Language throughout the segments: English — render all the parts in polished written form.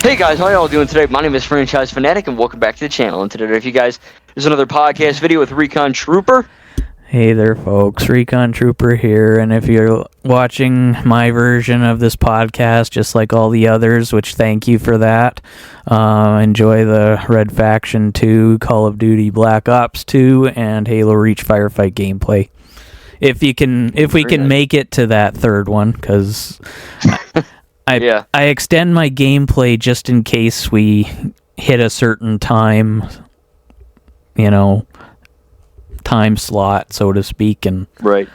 Hey guys, how y'all doing today? My name is Franchise Fanatic, and welcome back to the channel. And today, if you guys, there's another podcast video with Recon Trooper. Hey there, folks. Recon Trooper here, and if you're watching my version of this podcast, just like all the others, which thank you for that, enjoy the Red Faction 2, Call of Duty Black Ops 2, and Halo Reach Firefight gameplay. If we can make it to that third one, because I extend my gameplay just in case we hit a certain time, time slot, so to speak, and right.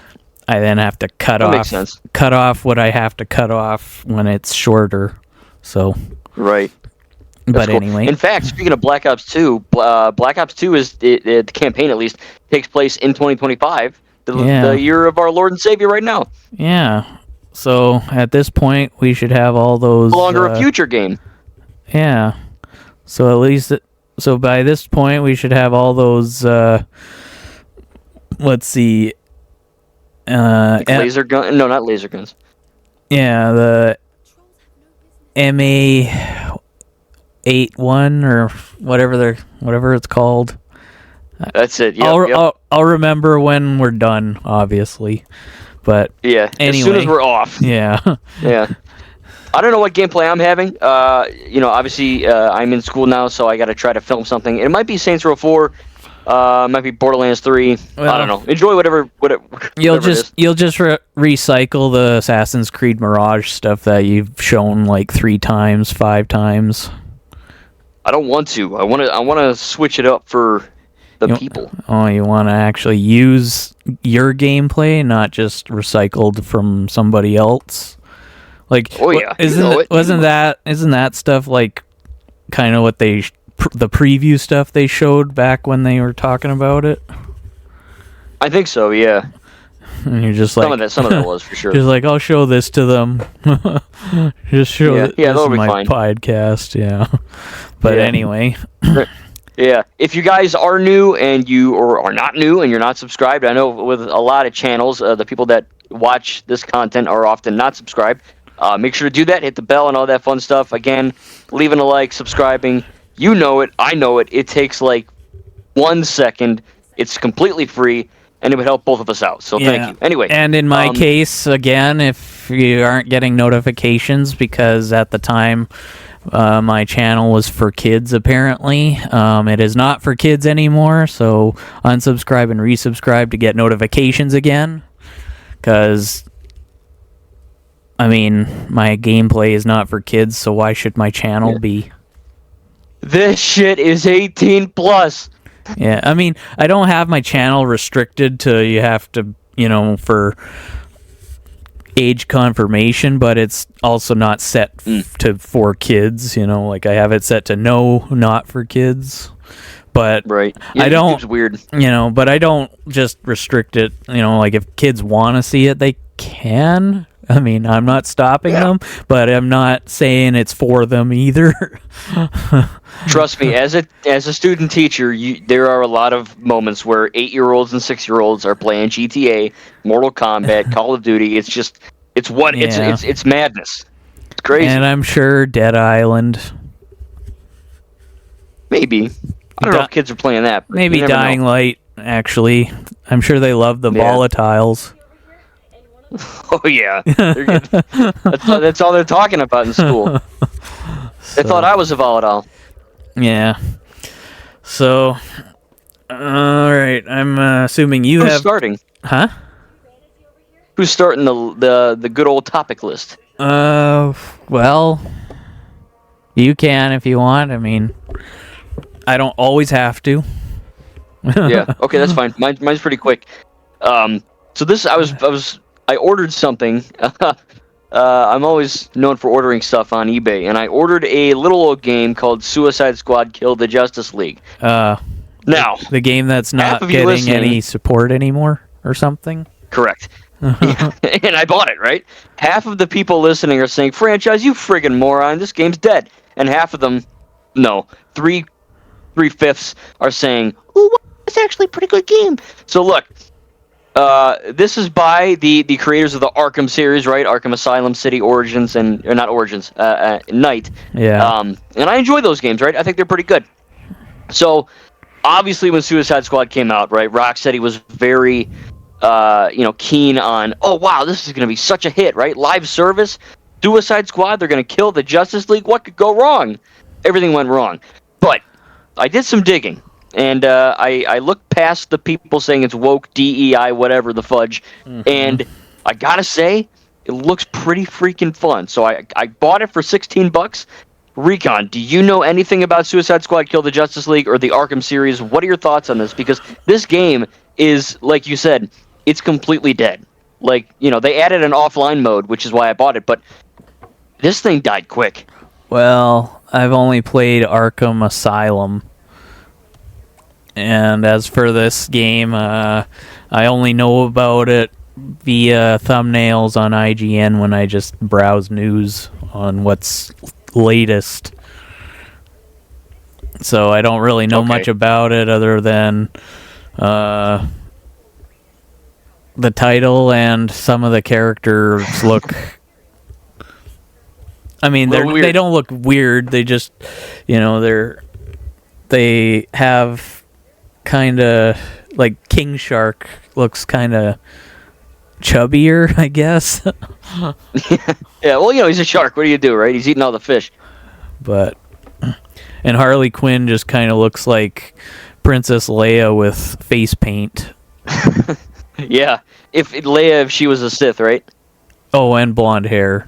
I then have to cut off what I have to cut off when it's shorter. So right. But cool. anyway, in fact, speaking of Black Ops 2, Black Ops 2 is the campaign, at least, takes place in 2025, the year of our Lord and Savior right now. Yeah. So at this point, we should have all those. No longer a future game. Yeah. So at least, by this point, we should have all those. Let's see. Laser gun? No, not laser guns. Yeah, the MA81 or whatever it's called. That's it. Yep, I'll remember when we're done, obviously. But yeah, anyway, as soon as we're off. Yeah. Yeah. I don't know what gameplay I'm having. Obviously, I'm in school now, so I got to try to film something. It might be Saints Row 4. Might be Borderlands 3. Well, I don't know. Enjoy whatever you'll just recycle the Assassin's Creed Mirage stuff that you've shown like 3 times, 5 times. I don't want to. I want to switch it up for the people. Oh, you want to actually use your gameplay, not just recycled from somebody else. Like, oh yeah, isn't that stuff like kind of what the preview stuff they showed back when they were talking about it? I think so, yeah. And you're just like some of that was for sure. Just like, I'll show this to them. Just show this that'll be my fine. podcast, yeah. But anyway. Yeah, if you guys are new and you are not new and you're not subscribed, I know with a lot of channels, the people that watch this content are often not subscribed. Make sure to do that, hit the bell and all that fun stuff. Again, leaving a like, subscribing. You know it, I know it. It takes like 1 second. It's completely free, and it would help both of us out. So thank you. Anyway. And in my case, again, if you aren't getting notifications, because at the time my channel was for kids, apparently. It is not for kids anymore, so unsubscribe and resubscribe to get notifications again. Because, I mean, my gameplay is not for kids, so why should my channel be? This shit is 18 plus. Yeah, I mean, I don't have my channel restricted to you have to, for age confirmation, but it's also not set for kids, like I have it set to no, not for kids. But right. Yeah, I don't, weird. But I don't just restrict it, like if kids want to see it, they can. I mean, I'm not stopping them, but I'm not saying it's for them either. Trust me, as a student teacher, there are a lot of moments where 8-year-olds and 6-year-olds are playing GTA, Mortal Kombat, Call of Duty. It's just, it's madness. It's crazy. And I'm sure Dead Island. Maybe. I don't know if kids are playing that. Maybe Dying Light, actually. I'm sure they love the volatiles. Oh yeah, that's all they're talking about in school. They thought I was a volatile. Yeah. So, all right. I'm assuming Who's starting? Huh? Who's starting the good old topic list? Well, you can if you want. I mean, I don't always have to. Yeah. Okay, that's fine. Mine's pretty quick. So this I ordered something. I'm always known for ordering stuff on eBay, and I ordered a little old game called Suicide Squad Kill the Justice League. Now, the game that's not getting any support anymore or something? Correct. Yeah. And I bought it, right? Half of the people listening are saying, "Franchise, you friggin' moron, this game's dead." And half of them, no, 3/5 are saying, "Oh, it's actually a pretty good game." So look, This is by the creators of the Arkham series, right? Arkham Asylum, City Origins, or not Origins, Night. Yeah. And I enjoy those games, right? I think they're pretty good. So, obviously, when Suicide Squad came out, right, Rocksteady was very, keen on, oh, wow, this is going to be such a hit, right? Live service, Suicide Squad, they're going to kill the Justice League. What could go wrong? Everything went wrong. But I did some digging. And I looked past the people saying it's woke, DEI, whatever the fudge, and I gotta say, it looks pretty freaking fun. So I bought it for $16. Recon, do you know anything about Suicide Squad, Kill the Justice League, or the Arkham series? What are your thoughts on this? Because this game is, like you said, it's completely dead. Like, they added an offline mode, which is why I bought it, but this thing died quick. Well, I've only played Arkham Asylum. And as for this game, I only know about it via thumbnails on IGN when I just browse news on what's latest. So I don't really know much about it other than the title, and some of the characters look... I mean, they don't look weird. They just, they have... kind of like King Shark looks kind of chubbier, I guess. Yeah, well, he's a shark. What do you do, right? He's eating all the fish. And Harley Quinn just kind of looks like Princess Leia with face paint. Yeah, if she was a Sith, right? Oh, and blonde hair.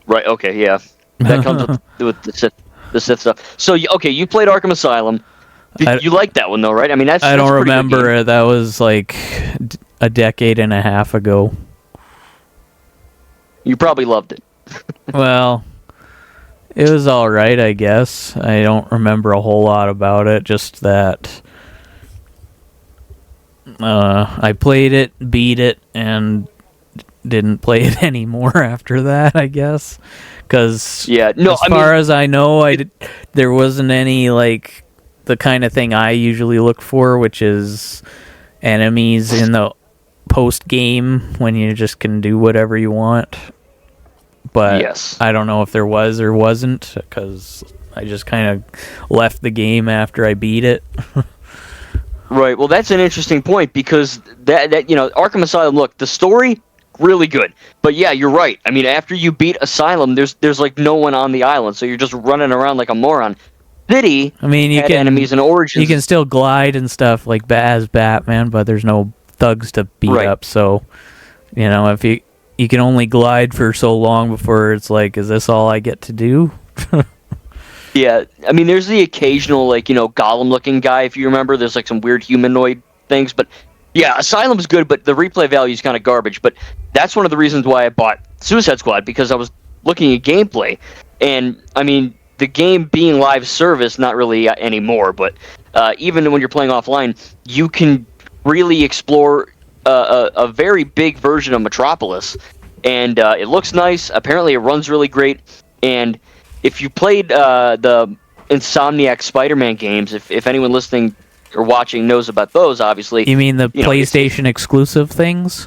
Right. Okay. Yeah, that comes with the Sith stuff. So, you played Arkham Asylum. You like that one though, right? I mean, I don't remember it. That was like a decade and a half ago. You probably loved it. Well, it was all right, I guess. I don't remember a whole lot about it. Just that I played it, beat it, and didn't play it anymore after that, I guess. Because as far as I know, there wasn't any like the kind of thing I usually look for, which is enemies in the post game when you just can do whatever you want. But yes. I don't know if there was or wasn't, because I just kind of left the game after I beat it. Right. Well, that's an interesting point, because that Arkham Asylum, look, the story really good. But yeah, you're right. I mean, after you beat Asylum, there's like no one on the island, so you're just running around like a moron. City, I mean, you had can enemies and Origins. You can still glide and stuff like as Batman, but there's no thugs to beat up. So, if you can only glide for so long before it's like, is this all I get to do? Yeah, I mean, there's the occasional Gollum-looking guy, if you remember. There's like some weird humanoid things, but yeah, Asylum's good, but the replay value is kind of garbage. But that's one of the reasons why I bought Suicide Squad, because I was looking at gameplay, and I mean, the game being live service, not really anymore, but even when you're playing offline, you can really explore a very big version of Metropolis, and it looks nice. Apparently, it runs really great, and if you played the Insomniac Spider-Man games, if anyone listening or watching knows about those, obviously. You mean the PlayStation exclusive things?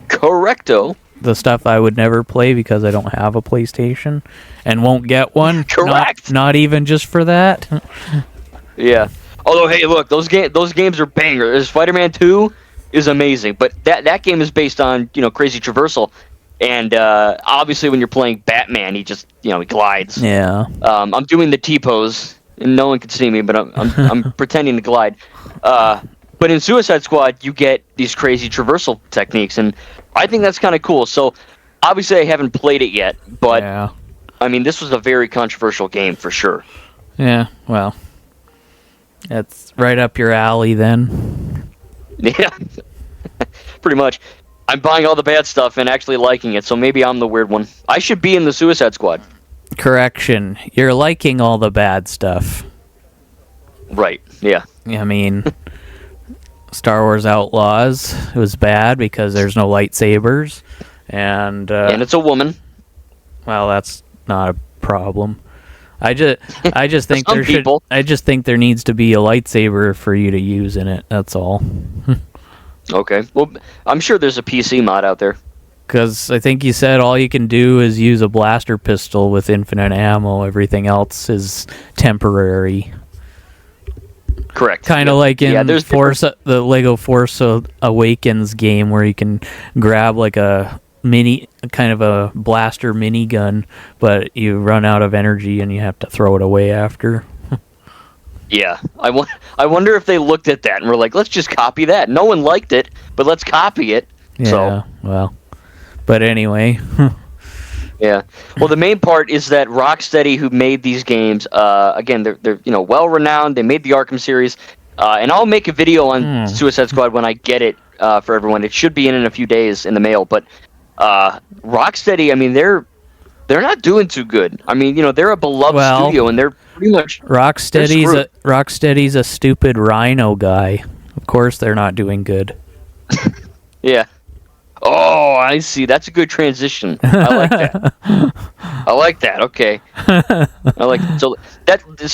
Correcto. The stuff I would never play because I don't have a PlayStation and won't get one. Correct. Not even just for that. Yeah. Although, hey, look, those games are bangers. Spider-Man 2 is amazing, but that game is based on crazy traversal, and obviously when you're playing Batman, he just he glides. Yeah. I'm doing the T-pose, and no one can see me, but I'm pretending to glide. But in Suicide Squad, you get these crazy traversal techniques, and I think that's kind of cool. So, obviously, I haven't played it yet, but, I mean, this was a very controversial game, for sure. Yeah, well, that's right up your alley, then. Yeah, pretty much. I'm buying all the bad stuff and actually liking it, so maybe I'm the weird one. I should be in the Suicide Squad. Correction, you're liking all the bad stuff. Right, yeah. I mean... Star Wars Outlaws, it was bad because there's no lightsabers, and it's a woman. Well, that's not a problem. I just think I just think there needs to be a lightsaber for you to use in it. That's all. Okay. Well, I'm sure there's a PC mod out there. Because I think you said all you can do is use a blaster pistol with infinite ammo. Everything else is temporary. Correct. Kind of like in the Lego Force Awakens game, where you can grab like a kind of a blaster minigun, but you run out of energy and you have to throw it away after. Yeah. I wonder if they looked at that and were like, let's just copy that. No one liked it, but let's copy it. Yeah, well. But anyway. Yeah. Well, the main part is that Rocksteady, who made these games, again, they're well renowned. They made the Arkham series, and I'll make a video on Suicide Squad when I get it for everyone. It should be in a few days in the mail. But Rocksteady, I mean, they're not doing too good. I mean, they're a beloved studio, and they're pretty much Rocksteady's a stupid rhino guy. Of course, they're not doing good. Yeah. Oh, I see. That's a good transition. I like that. I like that. Okay. I like so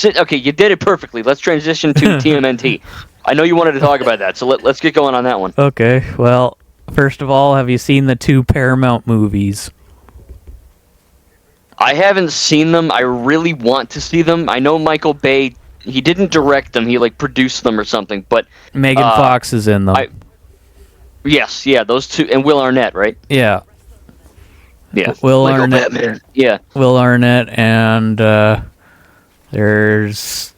okay. You did it perfectly. Let's transition to TMNT. I know you wanted to talk about that, so let's get going on that one. Okay. Well, first of all, have you seen the 2 Paramount movies? I haven't seen them. I really want to see them. I know Michael Bay. He didn't direct them. He produced them or something. But Megan Fox is in them. Yes, yeah, those 2, and Will Arnett, right? Yeah. Yeah. Will Arnett. Batman. Yeah. Will Arnett, and there's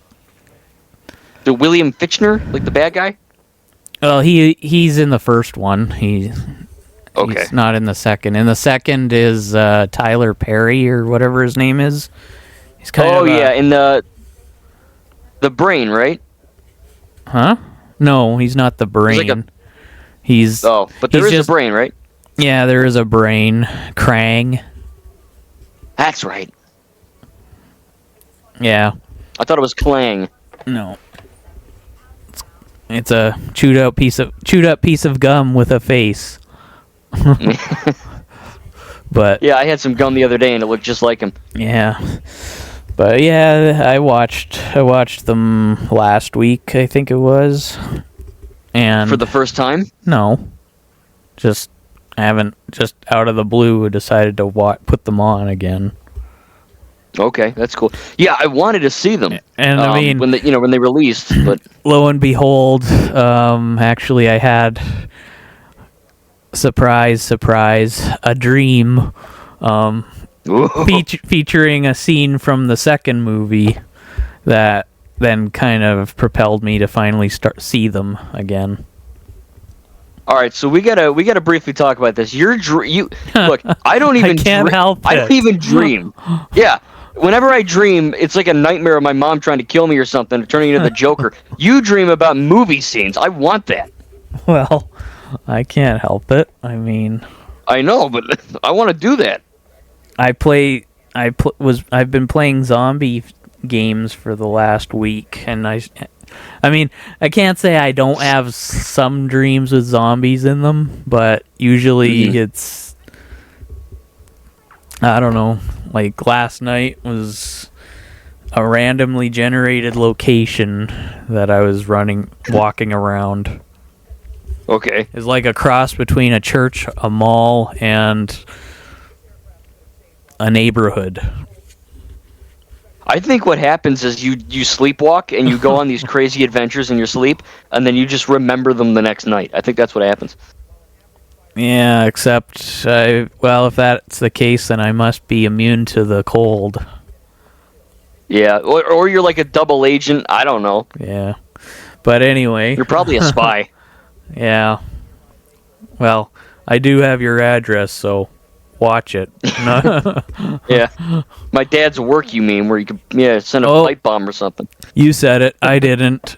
the William Fichtner, like the bad guy. Well, he's in the first one. He's not in the second. In the second is Tyler Perry or whatever his name is. He's kind of in the Brain, right? Huh? No, he's not the Brain. But there is a Brain, right? Yeah, there is a Brain. Krang. That's right. Yeah. I thought it was Clang. No. It's a chewed up piece of gum with a face. But yeah, I had some gum the other day and it looked just like him. Yeah. But yeah, I watched them last week, I think it was. And for the first time? No. I haven't just out of the blue decided to put them on again. Okay, that's cool. Yeah, I wanted to see them. And I mean, when they released, but lo and behold, actually I had surprise, a dream featuring a scene from the second movie that then kind of propelled me to finally see them again. All right, so we gotta briefly talk about this. Look, I don't even. I can't help it. I don't even dream. Yeah, whenever I dream, it's like a nightmare of my mom trying to kill me or something, turning into the Joker. You dream about movie scenes. I want that. Well, I can't help it. I mean, I know, but I want to do that. I've been playing zombie games for the last week, and I mean, I can't say I don't have some dreams with zombies in them, but usually it's, I don't know, like last night was a randomly generated location that I was walking around. Okay. It's like a cross between a church, a mall, and a neighborhood. I think what happens is you sleepwalk and you go on these crazy adventures in your sleep, and then you just remember them the next night. I think that's what happens. Yeah, except, if that's the case, then I must be immune to the cold. Yeah, or you're like a double agent. I don't know. Yeah. But anyway. You're probably a spy. Yeah. Well, I do have your address, so watch it. Yeah. My dad's work, you mean, where you could send a pipe bomb or something. You said it. I didn't.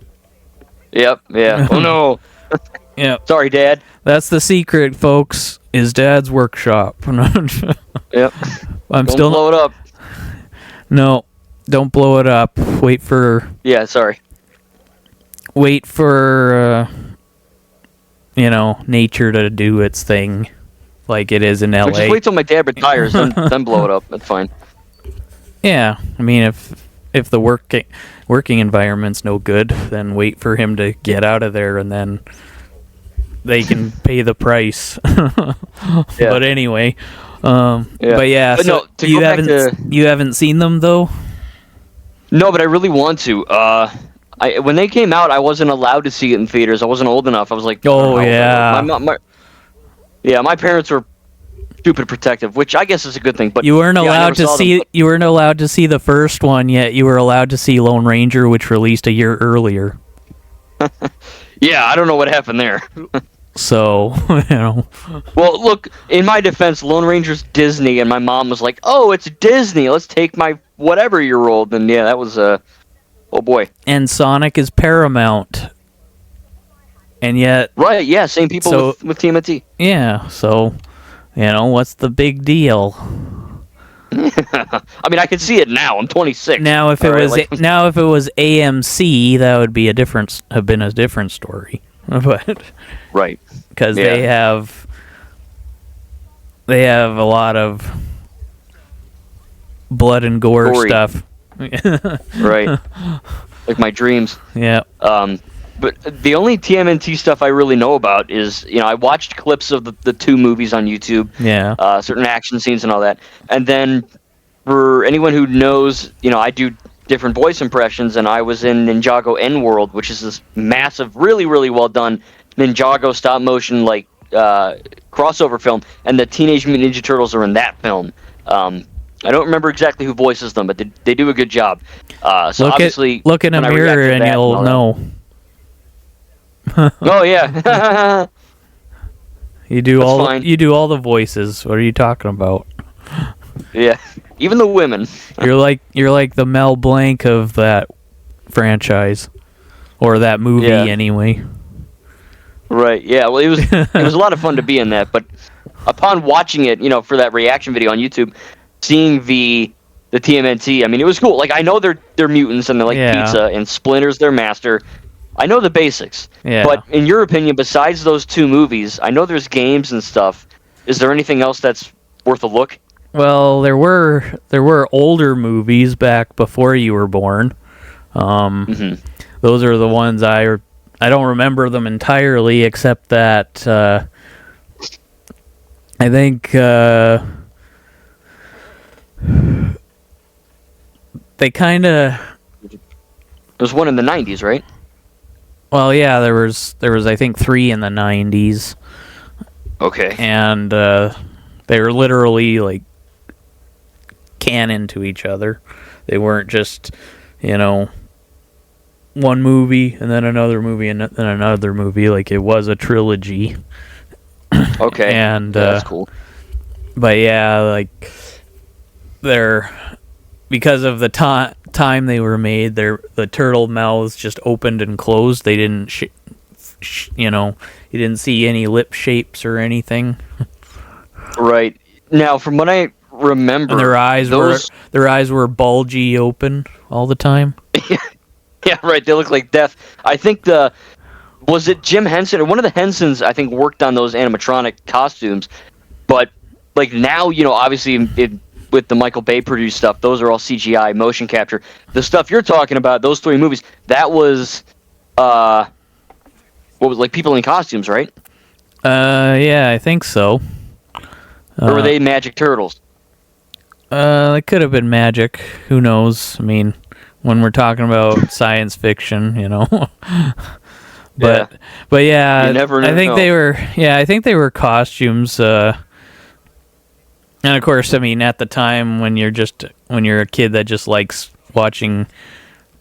Yep. Yeah. Oh, no. Yeah. Sorry, Dad. That's the secret, folks, is Dad's workshop. Yep. Don't blow it up. No, don't blow it up. Wait for... Yeah, sorry. Wait for, nature to do its thing. Like it is in LA. Just wait till my dad retires, then blow it up. That's fine. Yeah, I mean, if the working environment's no good, then wait for him to get out of there and then they can pay the price. Yeah. But anyway, Yeah. but yeah, But so no, to go back to- you haven't seen them though? No, but I really want to. When they came out, I wasn't allowed to see it in theaters. I wasn't old enough. I was like, Oh, I don't know. yeah. My parents were stupid protective, which I guess is a good thing. But You weren't yeah, I allowed never to saw see. them, You weren't allowed to see the first one yet. You were allowed to see Lone Ranger, which released a year earlier. yeah, I don't know what happened there. So Well, look, in my defense, Lone Ranger's Disney, and my mom was like, "Oh, it's Disney. Let's take my whatever-year-old." And yeah, that was oh boy. And Sonic is Paramount, and yet, Right? Yeah, same people with TMNT. yeah. So, what's the big deal? I mean, I can see it now. I'm 26. Now, if it was AMC, that would be have been a different story. But right, because they have a lot of blood and gore Gory stuff. Right, like my dreams. Yeah. But the only TMNT stuff I really know about is, I watched clips of the two movies on YouTube. Yeah. Certain action scenes and all that. And then for anyone who knows, I do different voice impressions, and I was in Ninjago N-World, which is this massive, really, really well done Ninjago stop motion crossover film, and the Teenage Mutant Ninja Turtles are in that film. I don't remember exactly who voices them, but they do a good job. So obviously, look in a mirror and you'll know. Oh yeah. You do all the voices. What are you talking about? Yeah, even the women. You're like the Mel Blanc of that franchise, or that movie anyway. Right. Yeah. Well, it was a lot of fun to be in that, but upon watching it, for that reaction video on YouTube, seeing the TMNT, I mean, it was cool. Like, I know they're mutants and they're like pizza, and Splinter's their master. I know the basics. Yeah. But in your opinion, besides those two movies, I know there's games and stuff. Is there anything else that's worth a look? Well, there were older movies back before you were born. Those are the ones I don't remember them entirely, except that I think they kind of. There's one in the 90s, right? Well, yeah, there was I think 3 in the 90s. Okay. And they were literally like canon to each other. They weren't just, one movie and then another movie and then another movie. Like, it was a trilogy. Okay. And that's cool. But yeah, like because of the time they were made, the turtle mouths just opened and closed. They didn't you didn't see any lip shapes or anything. Right. Now, from what I remember, and their eyes were bulgy open all the time. Yeah, right. They look like death. I think was it Jim Henson or one of the Hensons? I think worked on those animatronic costumes, but like now, obviously with the Michael Bay produced stuff, those are all CGI motion capture. The stuff you're talking about, those 3 movies, that was what was like people in costumes, right? Yeah, I think so. Or were they magic turtles? It could have been magic. Who knows? I mean, when we're talking about science fiction, But yeah, you never I think know. I think they were costumes. And of course, I mean, at the time when you're a kid that just likes watching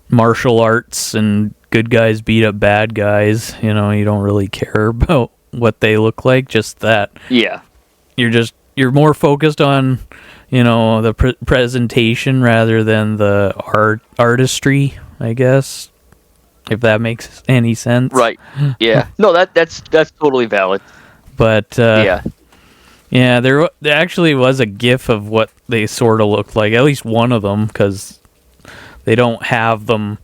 martial arts and good guys beat up bad guys, you don't really care about what they look like. Just that. Yeah. You're more focused on, the presentation rather than the artistry, I guess, if that makes any sense. Right. Yeah. No, that's totally valid. But yeah, there actually was a GIF of what they sort of looked like. At least one of them, because they don't have them.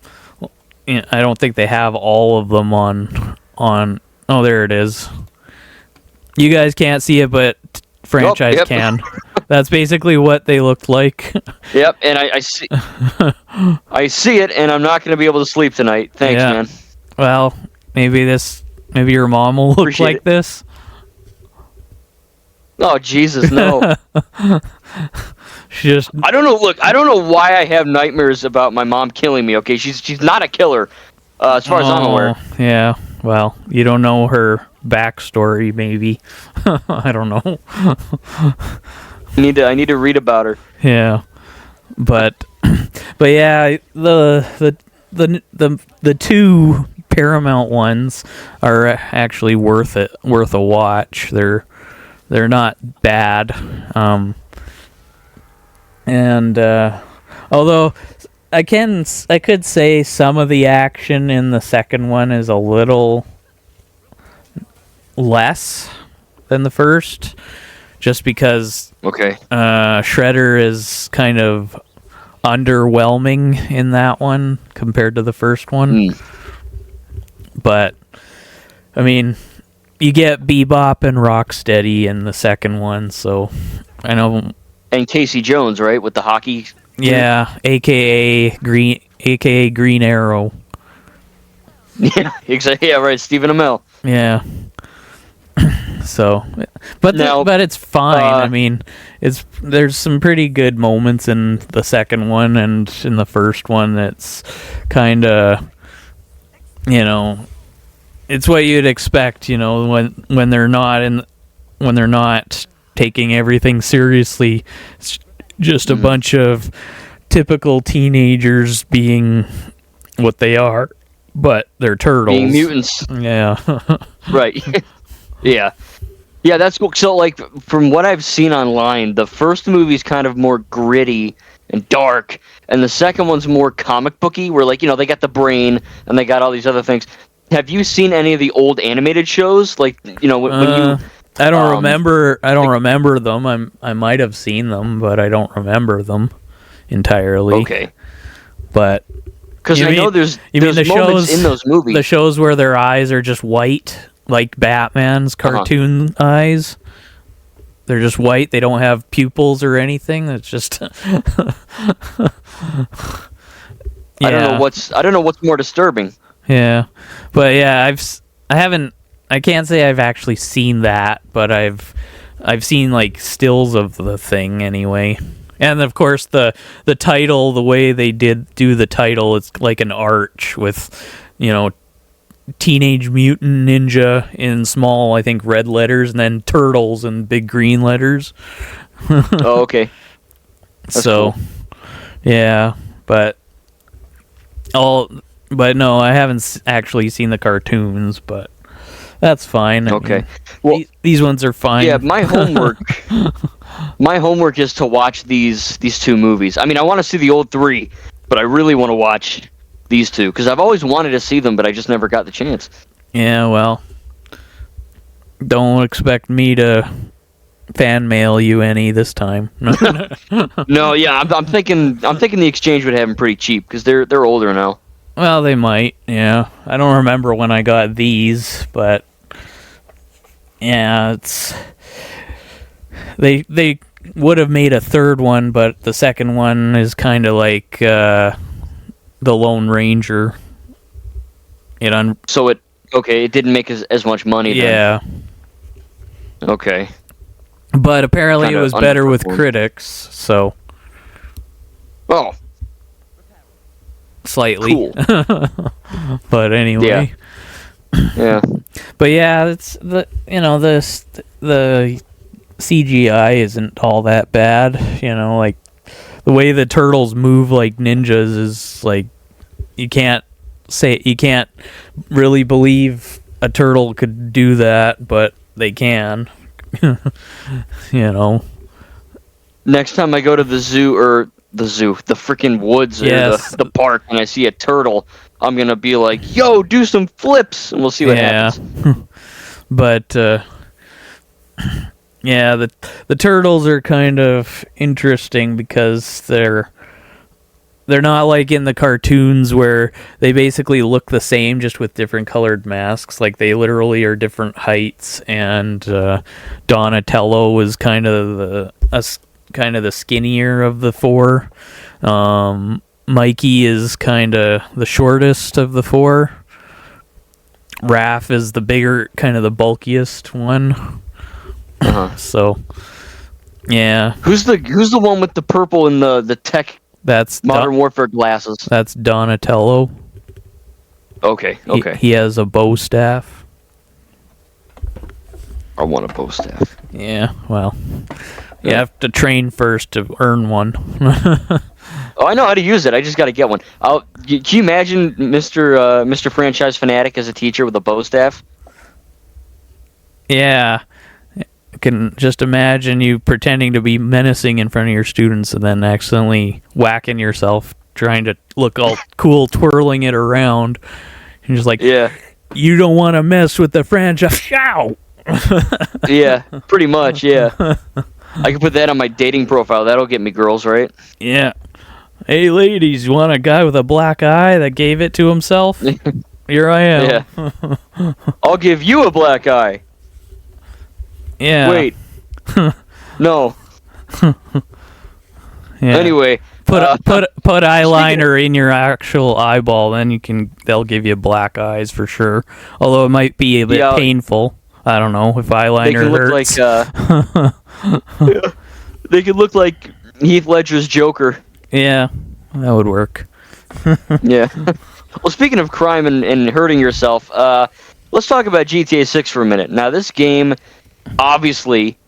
I don't think they have all of them on. Oh, there it is. You guys can't see it, but franchise can. That's basically what they looked like. Yep, and I see I see it, and I'm not going to be able to sleep tonight. Thanks, man. Well, maybe this Maybe your mom will look Appreciate like it. this. Oh Jesus, no! She just I don't know. Look, I don't know why I have nightmares about my mom killing me. Okay, she's not a killer, as far as I'm aware. Yeah. Well, you don't know her backstory, maybe. I don't know. I need to read about her. Yeah. But yeah, the two Paramount ones are actually worth a watch. They're not bad. And although I could say some of the action in the second one is a little less than the first, just because Okay. Shredder is kind of underwhelming in that one compared to the first one. But I mean, you get Bebop and Rocksteady in the second one, so I know. And Casey Jones, right, with the hockey. Yeah, aka Green Arrow. Yeah, exactly. Yeah, right. Stephen Amell. Yeah. So, but it's fine. I mean, there's some pretty good moments in the second one, and in the first one, it's kind of, it's what you'd expect. When they're not taking everything seriously. It's just a bunch of typical teenagers being what they are, but they're turtles. Being mutants. Yeah. Right. Yeah. Yeah, that's cool. So, like, from what I've seen online, the first movie's kind of more gritty and dark, and the second one's more comic booky, where, like, they got the brain, and they got all these other things. Have you seen any of the old animated shows? Like, when you... I don't remember. I don't remember them. I might have seen them, but I don't remember them entirely. Okay. But because I know there's moments shows, in those movies. The shows where their eyes are just white, like Batman's cartoon eyes. They're just white. They don't have pupils or anything. It's just. I don't know what's more disturbing. Yeah, but yeah, I can't say I've actually seen that, but I've seen like stills of the thing anyway. And of course the title, the way they do the title, it's like an arch with, Teenage Mutant Ninja in small, I think, red letters, and then Turtles in big green letters. Oh, okay. That's so cool. Yeah, but no, I haven't actually seen the cartoons, but that's fine. Okay. Well, these ones are fine. Yeah, my homework is to watch these two movies. I mean, I want to see the old three, but I really want to watch these two because I've always wanted to see them, but I just never got the chance. Yeah, well, don't expect me to fan mail you any this time. No, yeah, I'm thinking the exchange would have them pretty cheap because they're older now. Well, they might. Yeah, I don't remember when I got these, but yeah, they would have made a third one, but the second one is kind of like the Lone Ranger. So it didn't make as much money. Yeah. Then. Okay. But apparently it was better with critics, so. Oh. Slightly. Cool. But anyway. Yeah. But yeah, it's the CGI isn't all that bad. Like the way the turtles move like ninjas is like you can't really believe a turtle could do that, but they can. Next time I go to the freaking woods, yes. or the park, and I see a turtle, I'm gonna be like, "Yo, do some flips," and we'll see what happens. But yeah, the turtles are kind of interesting because they're not like in the cartoons where they basically look the same just with different colored masks. Like they literally are different heights, and Donatello is kind of the skinnier of the four. Mikey is kind of the shortest of the four. Raph is the bigger, kind of the bulkiest one. So, yeah. Who's the one with the purple and the tech? That's Modern Warfare glasses. That's Donatello. Okay. He has a bow staff. I want a bow staff. Yeah, well, you have to train first to earn one. Oh, I know how to use it. I just got to get one. Can you imagine Mr. Franchise Fanatic as a teacher with a bow staff? Yeah. I can just imagine you pretending to be menacing in front of your students and then accidentally whacking yourself trying to look all cool, twirling it around. And just like, yeah, you don't want to mess with the franchise. Ow! Yeah, pretty much, yeah. I can put that on my dating profile. That'll get me girls, right? Yeah. Hey, ladies, you want a guy with a black eye that gave it to himself? Here I am. Yeah. I'll give you a black eye. Yeah. Wait. No. Yeah. Anyway, put eyeliner in your actual eyeball, then they'll give you black eyes for sure. Although it might be a bit painful. I don't know if eyeliner hurts. They could look like Heath Ledger's Joker. Yeah, that would work. Yeah. Well, speaking of crime and hurting yourself, let's talk about GTA 6 for a minute. Now, this game, obviously,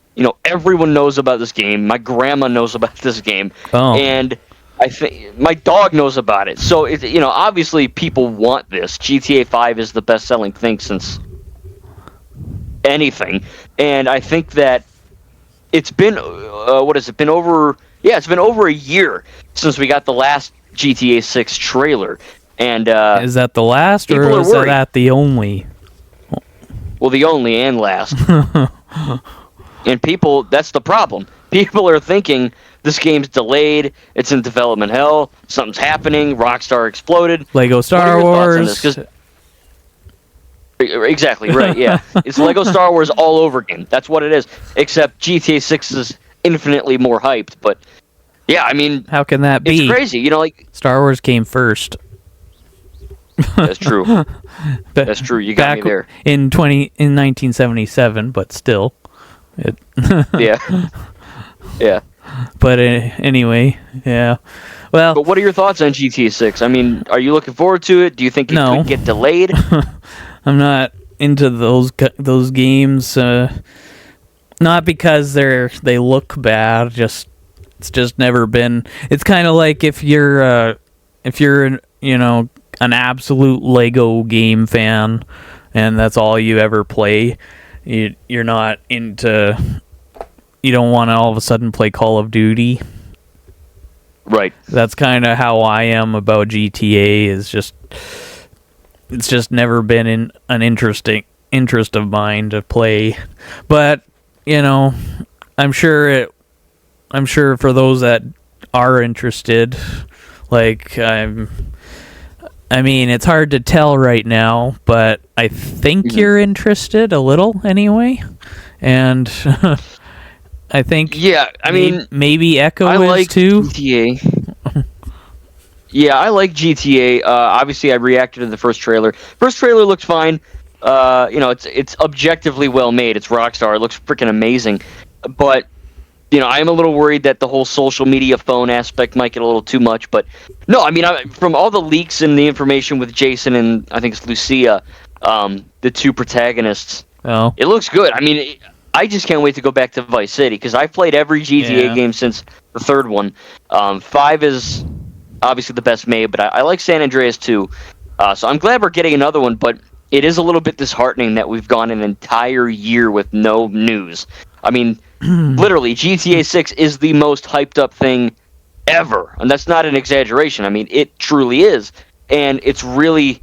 everyone knows about this game. My grandma knows about this game. Oh. And I think my dog knows about it. So, obviously people want this. GTA 5 is the best-selling thing since anything. And I think that it's been, it's been over a year since we got the last GTA 6 trailer. And is that the last, or is that the only? Well, the only and last. And that's the problem. People are thinking this game's delayed, it's in development hell, something's happening, Rockstar exploded. Lego Star Wars. Exactly, right, yeah. It's Lego Star Wars all over again. That's what it is. Except GTA 6 is infinitely more hyped, but yeah, I mean, how can that be? It's crazy, Star Wars came first. That's true. That's true. You got me there. In 1977, but still. Yeah. Yeah. But anyway, yeah. Well, but what are your thoughts on GTA 6? I mean, are you looking forward to it? Do you think it could get delayed? I'm not into those games. Not because they look bad. It's just never been. It's kind of like if you're an absolute Lego game fan, and that's all you ever play. You're not into. You don't want to all of a sudden play Call of Duty. Right. That's kind of how I am about GTA. It's just never been an interest of mine to play. But I'm sure for those that are interested, I mean, it's hard to tell right now, but I think you're interested a little anyway, and I think maybe Echo is too. GTA. Yeah, I like GTA. Obviously, I reacted to the first trailer. First trailer looked fine. It's objectively well made. It's Rockstar. It looks freaking amazing. But I am a little worried that the whole social media phone aspect might get a little too much. But no, I mean, from all the leaks and the information with Jason and I think it's Lucia, the two protagonists, it looks good. I mean, I just can't wait to go back to Vice City because I've played every GTA game since the third one. 5 is obviously the best made, but I like San Andreas too. So I'm glad we're getting another one, but it is a little bit disheartening that we've gone an entire year with no news. I mean, literally, GTA 6 is the most hyped up thing ever. And that's not an exaggeration. I mean, it truly is. And it's really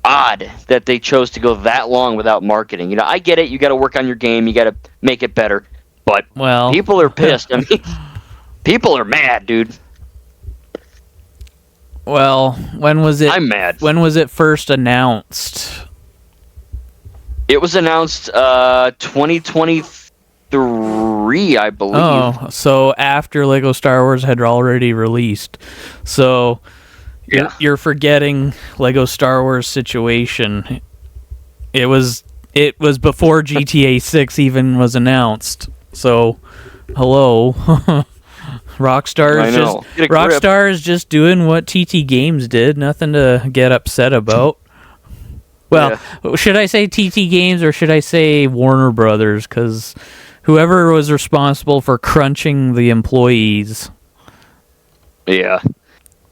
odd that they chose to go that long without marketing. I get it. You got to work on your game. You got to make it better. But people are pissed. I mean, people are mad, dude. Well, when was it? I'm mad. When was it first announced? It was announced 2023, I believe. Oh, so after Lego Star Wars had already released. So you're forgetting Lego Star Wars Situation It was before GTA 6 even was announced. So, hello. Rockstar is just doing what TT Games did. Nothing to get upset about. Well, should I say TT Games or should I say Warner Brothers? Because whoever was responsible for crunching the employees. Yeah.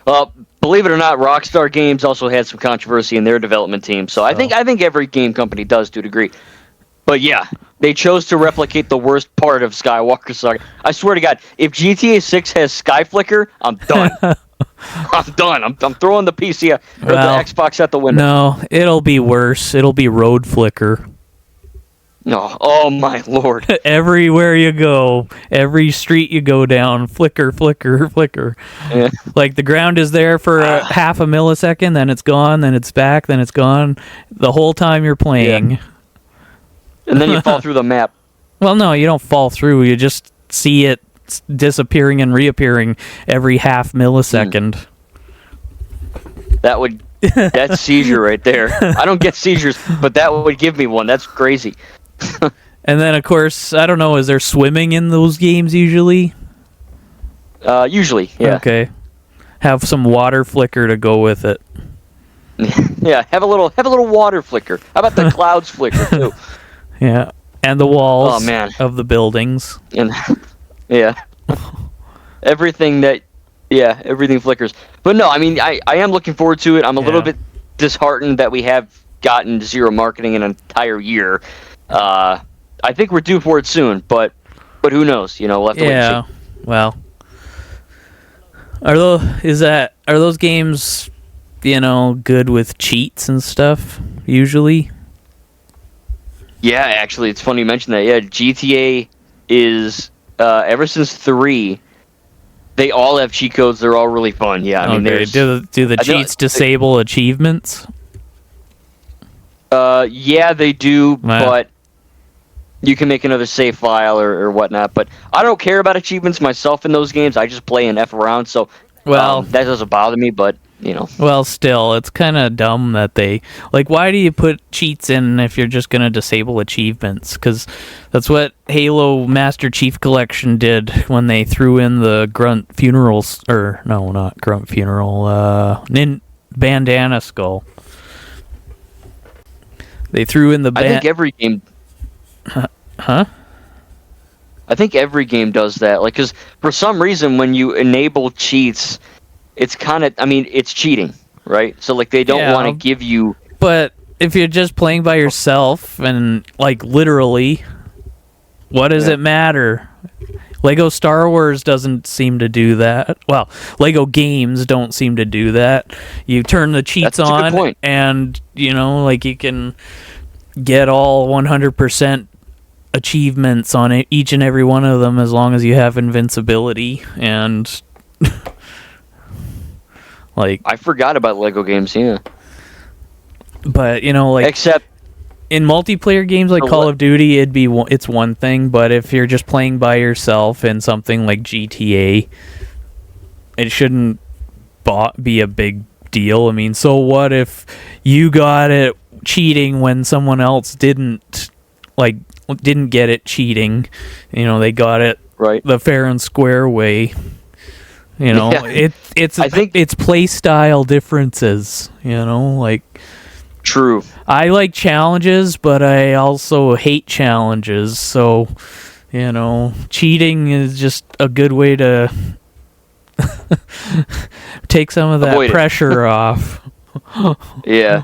Well, believe it or not, Rockstar Games also had some controversy in their development team. So I think every game company does to a degree. But yeah, they chose to replicate the worst part of Skywalker Saga. I swear to God, if GTA 6 has Sky Flicker, I'm done. I'm done. I'm throwing the PC or the Xbox at the window. No, it'll be worse. It'll be Road Flicker. No, oh my Lord! Everywhere you go, every street you go down, flicker, flicker, flicker. Yeah. Like the ground is there for half a millisecond, then it's gone, then it's back, then it's gone. The whole time you're playing. Yeah. And then you fall through the map. Well, no, you don't fall through. You just see it disappearing and reappearing every half millisecond. That's seizure right there. I don't get seizures, but that would give me one. That's crazy. And then, of course, I don't know, is there swimming in those games usually? Usually, yeah. Okay. Have some water flicker to go with it. Yeah, have a little water flicker. How about the clouds flicker too? Yeah, and the walls of the buildings. And yeah, everything flickers. But no, I mean, I am looking forward to it. I'm a little bit disheartened that we have gotten zero marketing in an entire year. I think we're due for it soon, but who knows? You know, we'll have to wait and see. Well, are those games, you know, good with cheats and stuff usually? Yeah, actually, it's funny you mention that. Yeah, GTA is ever since 3, they all have cheat codes. They're all really fun. Yeah, I mean, do the cheats disable achievements? Yeah, they do, but you can make another save file or whatnot. But I don't care about achievements myself in those games. I just play and F around, so that doesn't bother me, but, you know. Well, still, it's kind of dumb that they... Like, why do you put cheats in if you're just going to disable achievements? Because that's what Halo Master Chief Collection did when they threw in the Grunt Funerals... Or, no, not Grunt Funeral. Bandana Skull. They threw in the... I think every game... Huh? I think every game does that. Like, because for some reason, when you enable cheats, it's kind of... I mean, it's cheating, right? So, like, they don't want to give you... But if you're just playing by yourself and, like, literally, what does it matter? Lego Star Wars doesn't seem to do that. Well, Lego games don't seem to do that. You turn the cheats on, and, you know, like, you can get all 100% achievements on it, each and every one of them, as long as you have invincibility. And like, I forgot about Lego games. Yeah, but you know, like, except in multiplayer games like Call of Duty, it's one thing. But if you're just playing by yourself in something like GTA, it shouldn't be a big deal. I mean, so what if you got it cheating when someone else didn't get it cheating? You know, they got it the fair and square way. You know, it's play style differences, you know, like. True. I like challenges, but I also hate challenges, so, you know, cheating is just a good way to take some of that pressure off. Yeah.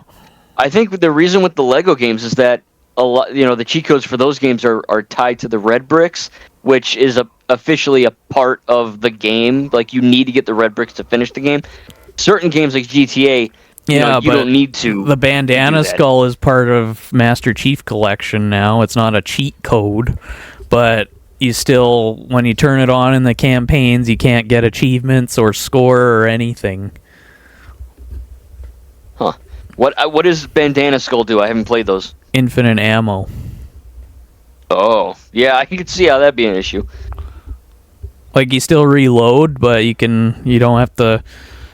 I think the reason with the Lego games is that a lot, you know, the cheat codes for those games are tied to the red bricks, which is officially a part of the game. Like, you need to get the red bricks to finish the game. Certain games like GTA, you don't need to. The Bandana Skull is part of Master Chief Collection now. It's not a cheat code, but you still, when you turn it on in the campaigns, you can't get achievements or score or anything. Huh. What does Bandana Skull do? I haven't played those. Infinite ammo. Oh, yeah, I could see how that'd be an issue. Like, you still reload, but you don't have to,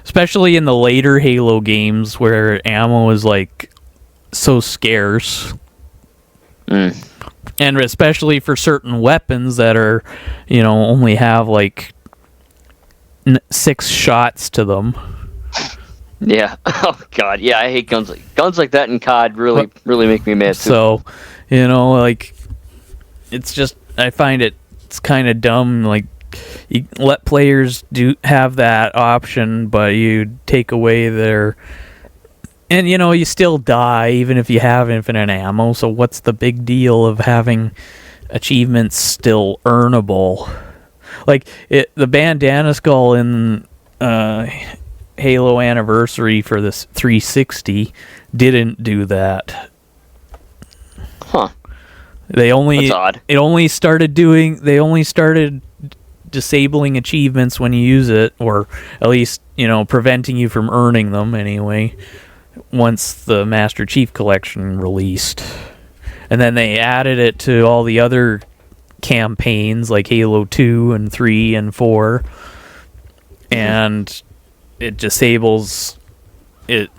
especially in the later Halo games where ammo is, like, so scarce. And especially for certain weapons that are, only have like 6 shots to them. Yeah. Oh God. Yeah, I hate guns like that in COD. Really make me mad too. So, like, it's just, I find it's kind of dumb. Like, you let players have that option, but you take away their. And, you still die even if you have infinite ammo, so what's the big deal of having achievements still earnable? Like, the bandana skull in Halo Anniversary for this 360 didn't do that. Huh. That's odd. They only started disabling achievements when you use it, or at least, preventing you from earning them anyway, once the Master Chief Collection released. And then they added it to all the other campaigns like Halo 2 and 3 and 4. And it disables it,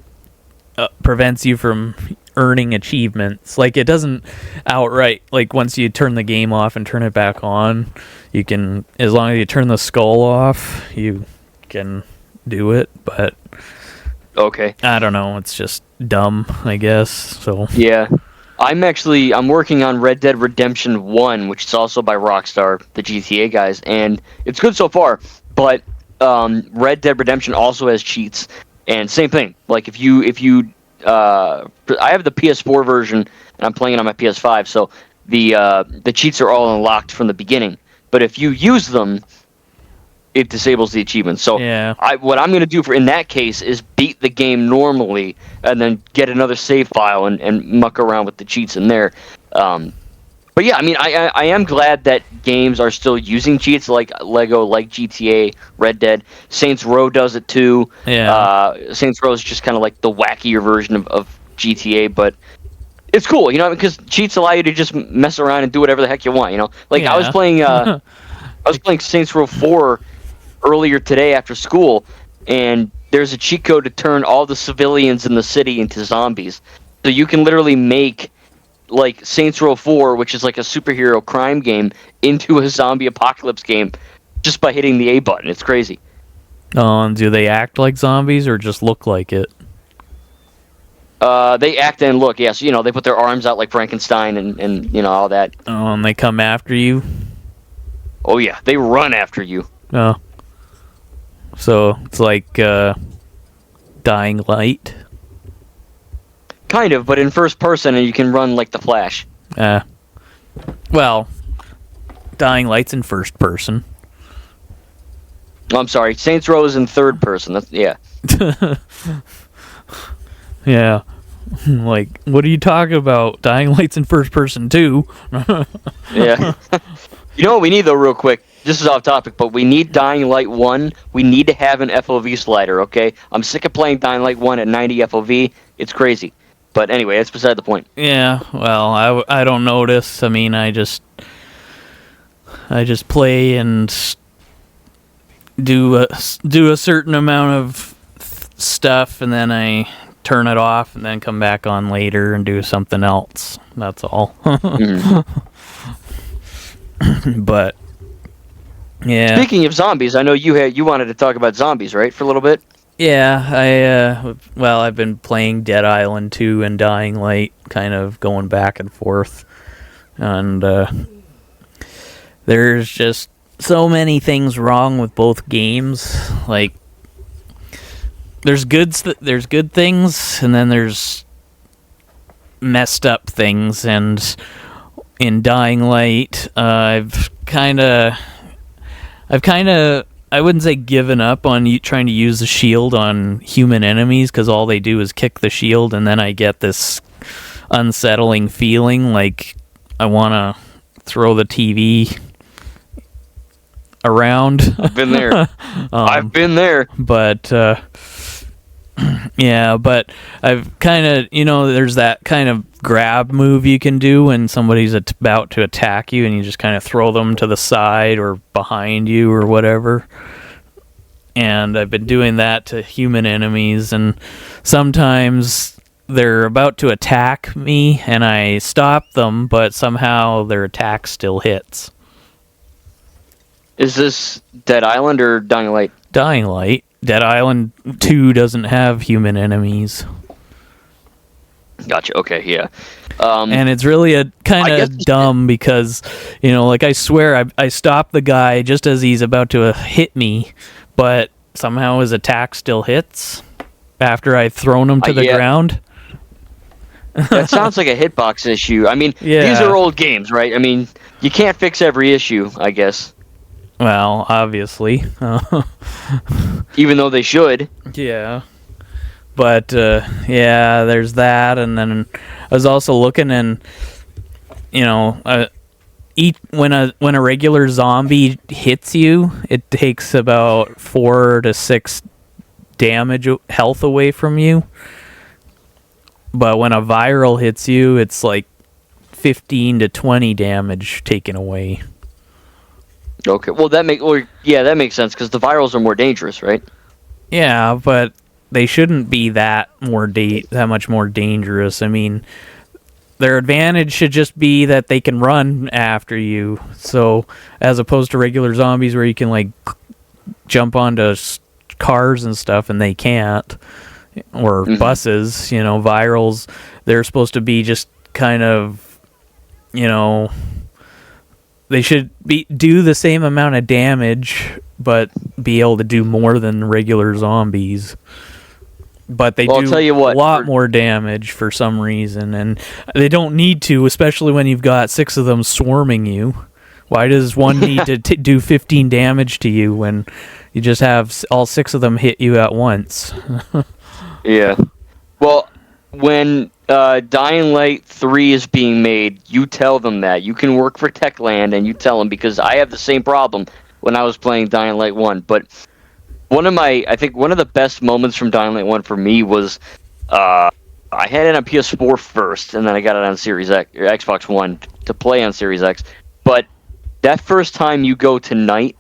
prevents you from earning achievements. Like, it doesn't outright, like, once you turn the game off and turn it back on, you can, as long as you turn the skull off, you can do it. But okay, I don't know, it's just dumb, I guess. So yeah, I'm working on Red Dead Redemption 1, which is also by Rockstar, the GTA guys, and it's good so far. But Red Dead Redemption also has cheats, and same thing. Like, if you I have the PS4 version and I'm playing it on my PS5, so the cheats are all unlocked from the beginning. But if you use them, it disables the achievements. So yeah. What I'm going to do in that case is beat the game normally and then get another save file and muck around with the cheats in there. But yeah, I mean, I am glad that games are still using cheats, like Lego, like GTA, Red Dead. Saints Row does it too. Yeah. Saints Row is just kind of like the wackier version of GTA, but it's cool, because cheats allow you to just mess around and do whatever the heck you want, Like, yeah. I was playing Saints Row 4 earlier today after school, and there's a cheat code to turn all the civilians in the city into zombies. So you can literally make, like, Saints Row 4, which is like a superhero crime game, into a zombie apocalypse game just by hitting the A button. It's crazy. Oh, and do they act like zombies or just look like it? They act and look, yes. They put their arms out like Frankenstein and all that. Oh, and they come after you? Oh, yeah. They run after you. Oh. So, it's like Dying Light? Kind of, but in first person, and you can run like the Flash. Well, Dying Light's in first person. Oh, I'm sorry. Saints Row is in third person. Yeah. Yeah. Like, what are you talking about? Dying Light's in first person too. Yeah. You know what we need, though, real quick? This is off topic, but we need Dying Light 1. We need to have an FOV slider, okay? I'm sick of playing Dying Light 1 at 90 FOV. It's crazy. But anyway, that's beside the point. Yeah, well, I don't notice. I mean, I just play and do a certain amount of stuff, and then I turn it off, and then come back on later and do something else. That's all. But yeah. Speaking of zombies, I know you wanted to talk about zombies, right, for a little bit? Yeah, I've been playing Dead Island 2 and Dying Light, kind of going back and forth. And there's just so many things wrong with both games. Like, there's good things, and then there's messed up things. And in Dying Light, I've kind of I wouldn't say given up on trying to use the shield on human enemies, because all they do is kick the shield, and then I get this unsettling feeling like I want to throw the TV around. I've been there. I've been there. But yeah, but I've kind of, there's that kind of grab move you can do when somebody's about to attack you, and you just kind of throw them to the side or behind you or whatever. And I've been doing that to human enemies, and sometimes they're about to attack me, and I stop them, but somehow their attack still hits. Is this Dead Island or Dying Light? Dying Light. Dead Island 2 doesn't have human enemies. Gotcha. Okay, yeah. And it's really a kind of dumb because, like I swear I stopped the guy just as he's about to hit me, but somehow his attack still hits after I've thrown him to the ground. That sounds like a hitbox issue. I mean, these are old games, right? I mean, you can't fix every issue, I guess. Well, obviously. Even though they should. Yeah. But, there's that. And then I was also looking and, when a regular zombie hits you, it takes about 4 to 6 damage health away from you. But when a viral hits you, it's like 15 to 20 damage taken away. Okay, well that makes sense because the virals are more dangerous, right? Yeah, but they shouldn't be that much more dangerous. I mean, their advantage should just be that they can run after you. So, as opposed to regular zombies where you can like jump onto cars and stuff and they can't, or buses, virals, they're supposed to be just kind of, they should do the same amount of damage, but be able to do more than regular zombies. But they do a lot more damage for some reason, and they don't need to, especially when you've got 6 of them swarming you. Why does one need to do 15 damage to you when you just have all 6 of them hit you at once? Yeah. Well, when Dying Light 3 is being made, you tell them that. You can work for Techland and you tell them, because I have the same problem when I was playing Dying Light 1. But I think one of the best moments from Dying Light 1 for me was I had it on PS4 first, and then I got it on Series X, or Xbox One to play on Series X. But that first time you go to night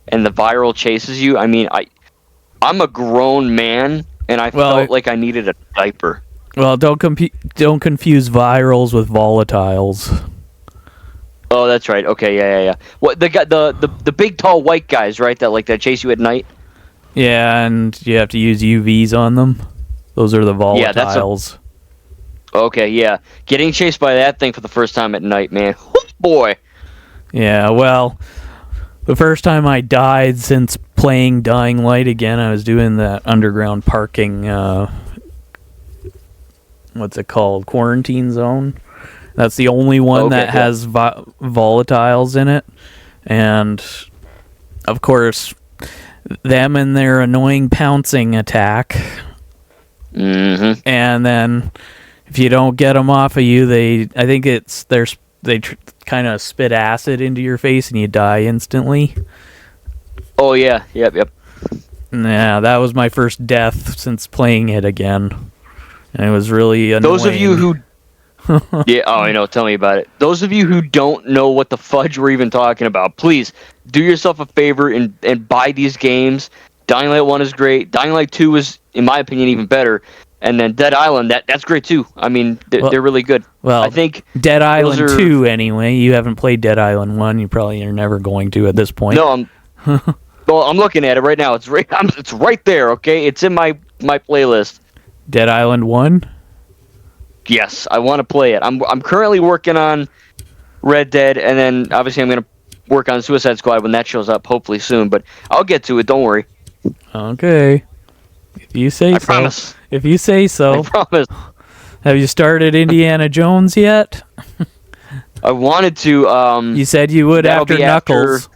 and the viral chases you, I mean, I'm a grown man, and I felt like I needed a diaper. Well, don't confuse virals with volatiles. Oh, that's right. Okay, yeah. What the big tall white guys, right? That chase you at night. Yeah, and you have to use UVs on them. Those are the volatiles. Okay, yeah. Getting chased by that thing for the first time at night, man. Boy. Yeah, well, the first time I died since playing Dying Light again, I was doing that underground parking, what's it called? Quarantine zone. That's the only one that has volatiles in it. And, of course, them and their annoying pouncing attack. Mm-hmm. And then, if you don't get them off of you, they kind of spit acid into your face and you die instantly. Oh, yeah. Yep. Yeah, that was my first death since playing it again. And it was really annoying. Those of you who... yeah, I know, tell me about it. Those of you who don't know what the fudge we're even talking about, please do yourself a favor and buy these games. Dying Light 1 is great. Dying Light 2 is, in my opinion, even better. And then Dead Island, that's great too. I mean, they're really good. Well, I think Dead Island 2, anyway. You haven't played Dead Island 1. You probably are never going to at this point. No, I'm looking at it right now. It's right there, okay? It's in my playlist. Dead Island 1? Yes, I want to play it. I'm currently working on Red Dead, and then obviously I'm going to work on Suicide Squad when that shows up, hopefully soon. But I'll get to it. Don't worry. Okay. If you say so. I promise. If you say so. I promise. Have you started Indiana Jones yet? I wanted to. You said you would after Knuckles.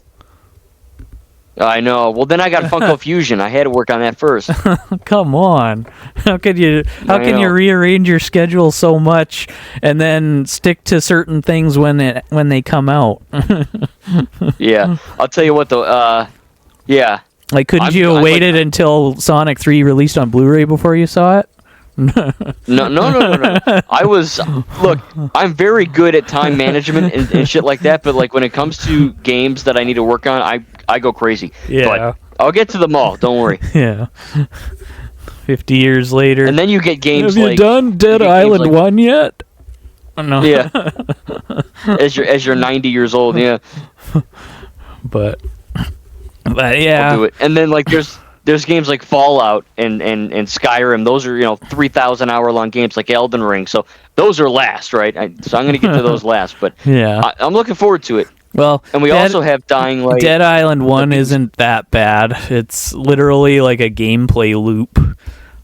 I know. Well, then I got Funko Fusion. I had to work on that first. Come on. How can you rearrange your schedule so much and then stick to certain things when they come out? Yeah. I'll tell you what though. Yeah. Like, couldn't you have waited until Sonic 3 released on Blu-ray before you saw it? No. Look, I'm very good at time management and shit like that, but like when it comes to games that I need to work on, I go crazy. Yeah. But I'll get to them all, don't worry. Yeah. 50 years later. And then you get games Have you like... done Dead Island 1 yet? Oh, no. Yeah. as you're 90 years old, yeah. But yeah. I'll do it. And then like there's games like Fallout and Skyrim. Those are 3,000 hour long games like Elden Ring. So those are last, right? So I'm going to get to those last. But yeah, I'm looking forward to it. Well, and we also have Dying Light. Dead Island 1 isn't that bad. It's literally like a gameplay loop.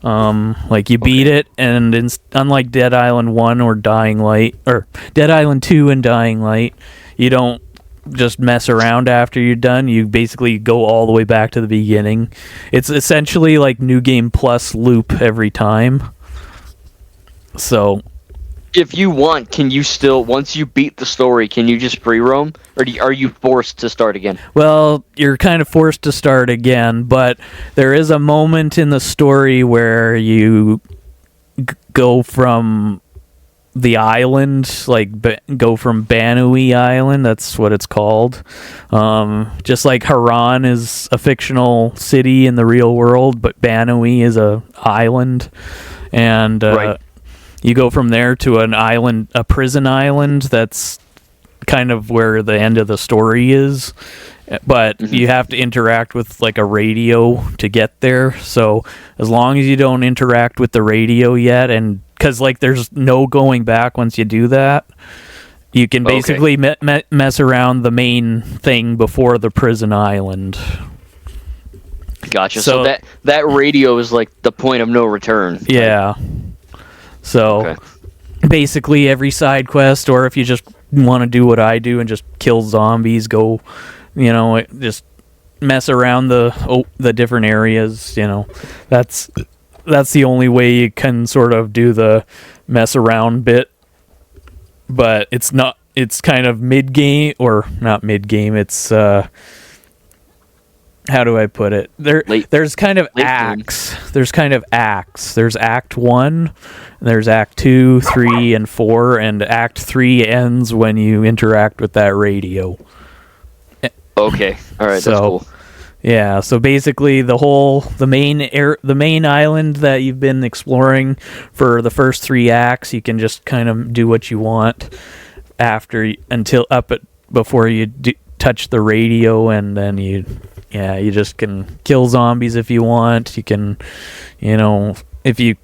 Like you beat it, and unlike Dead Island 1 or Dying Light, or Dead Island 2 and Dying Light, you don't just mess around after you're done. You basically go all the way back to the beginning. It's essentially like New Game Plus loop every time. So... if you want, can you still, once you beat the story, can you just free roam? Or are you forced to start again? Well, you're kind of forced to start again, but there is a moment in the story where you go from the island, like go from Banui Island, that's what it's called. Just like Haran is a fictional city in the real world, but Banui is a island. And... right. You go from there to an island, a prison island. That's kind of where the end of the story is. But you have to interact with like a radio to get there. So as long as you don't interact with the radio yet, and because like there's no going back once you do that, you can basically mess around the main thing before the prison island. Gotcha. So that radio is like the point of no return. Yeah. So, basically every side quest, or if you just want to do what I do and just kill zombies, go, just mess around the different areas, that's the only way you can sort of do the mess around bit. But it's kind of mid-game, or not mid-game, it's, how do I put it? There's kind of acts. There's kind of acts. There's Act 1, there's Act 2, 3, and 4, and Act 3 ends when you interact with that radio. Okay. All right, that's cool. Yeah, so basically the main island that you've been exploring for the first 3 acts, you can just kind of do what you want before you touch the radio, and then you just can kill zombies if you want. You can, if you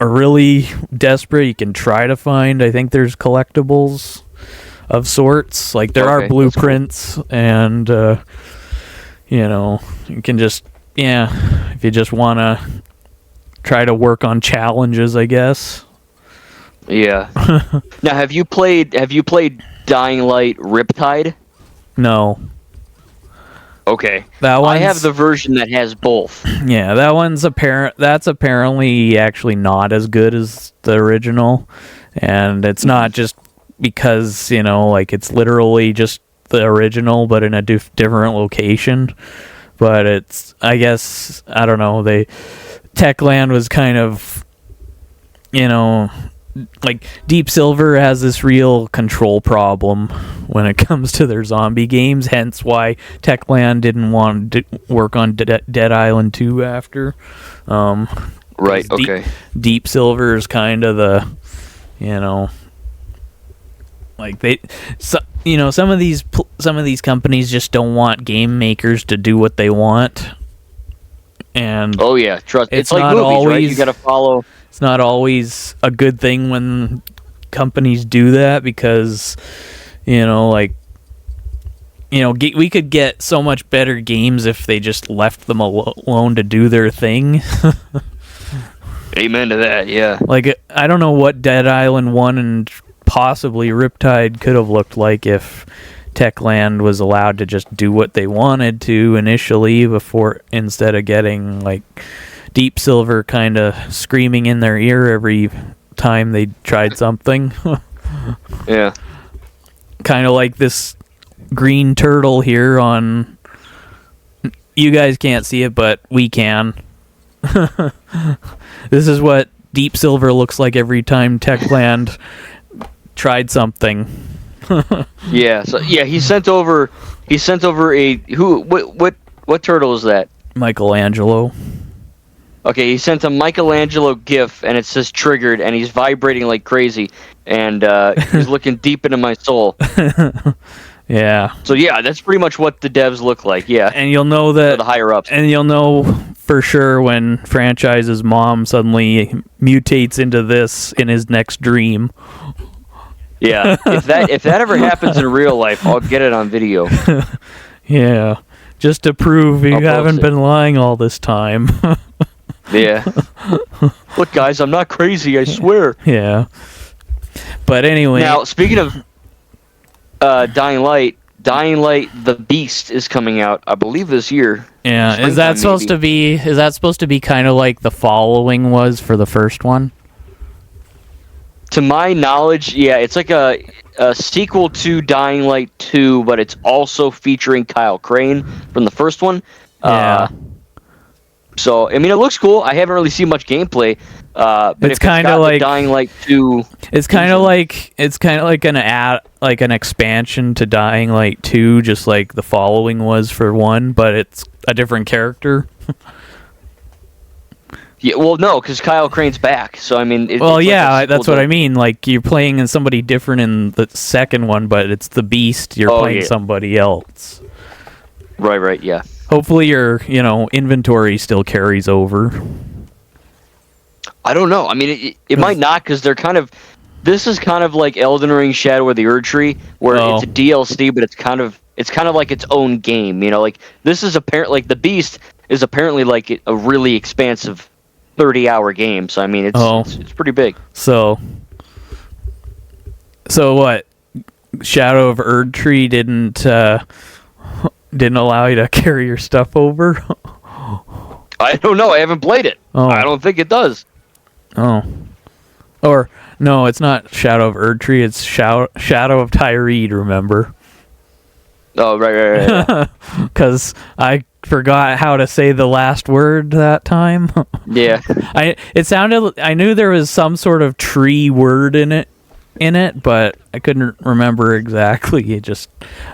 are really desperate, you can try to find, I think there's collectibles of sorts. Like there are blueprints, and, you can just, if you just want to try to work on challenges, I guess. Yeah. Now, have you played Dying Light Riptide? No. Okay. I have the version that has both. Yeah, that's apparently actually not as good as the original, and it's not just because, it's literally just the original but in a different location. But it's, I guess, I don't know, Techland was kind of, like Deep Silver has this real control problem when it comes to their zombie games, hence why Techland didn't want to work on Dead Island 2 after. Right, okay. Deep Silver is kind of the, like some of these companies just don't want game makers to do what they want. And oh yeah, trust. It's like not movies, always, right? You got to follow. It's not always a good thing when companies do that, because, we could get so much better games if they just left them alone to do their thing. Amen to that, yeah. Like, I don't know what Dead Island 1 and possibly Riptide could have looked like if Techland was allowed to just do what they wanted to initially instead of getting, like, Deep Silver kind of screaming in their ear every time they tried something. Yeah. Kind of like this green turtle here on... You guys can't see it, but we can. This is what Deep Silver looks like every time Techland tried something. Yeah, so he sent over what turtle is that? Michelangelo. Okay, he sent a Michelangelo GIF, and it says triggered, and he's vibrating like crazy, and he's looking deep into my soul. Yeah. So yeah, that's pretty much what the devs look like. Yeah, And you'll know that the higher ups. And you'll know for sure when Franchise's mom suddenly mutates into this in his next dream. Yeah, if that ever happens in real life, I'll get it on video. Yeah, just to prove you haven't been lying all this time. Yeah. Look, guys, I'm not crazy, I swear. Yeah. But anyway. Now, speaking of Dying Light the Beast is coming out, I believe, this year. Yeah, is that supposed to be kind of like the following was for the first one? To my knowledge, yeah, it's like a sequel to Dying Light 2, but it's also featuring Kyle Crane from the first one. Yeah. So, I mean, it looks cool. I haven't really seen much gameplay. But it's kind of like Dying Light 2. It's kind of like an expansion to Dying Light 2, just like the following was for 1, but it's a different character. Yeah, well, no, because Kyle Crane's back. So I mean, that's what I mean. Like you're playing in somebody different in the second one, but it's the Beast. You're playing somebody else. Right, yeah. Hopefully your, inventory still carries over. I don't know. I mean, it might not, because this is kind of like Elden Ring Shadow of the Erdtree, where it's a DLC, but it's kind of like its own game. Like this is the Beast is apparently like a really expansive 30-hour game. So I mean, it's pretty big. So what? Shadow of Erdtree didn't allow you to carry your stuff over? I don't know. I haven't played it. I don't think it does. Oh. Or, no, it's not Shadow of Erdtree, it's Shadow of Tyreed, remember? Oh, right. Because I forgot how to say the last word that time. Yeah. I knew there was some sort of tree word in it, but I couldn't remember exactly.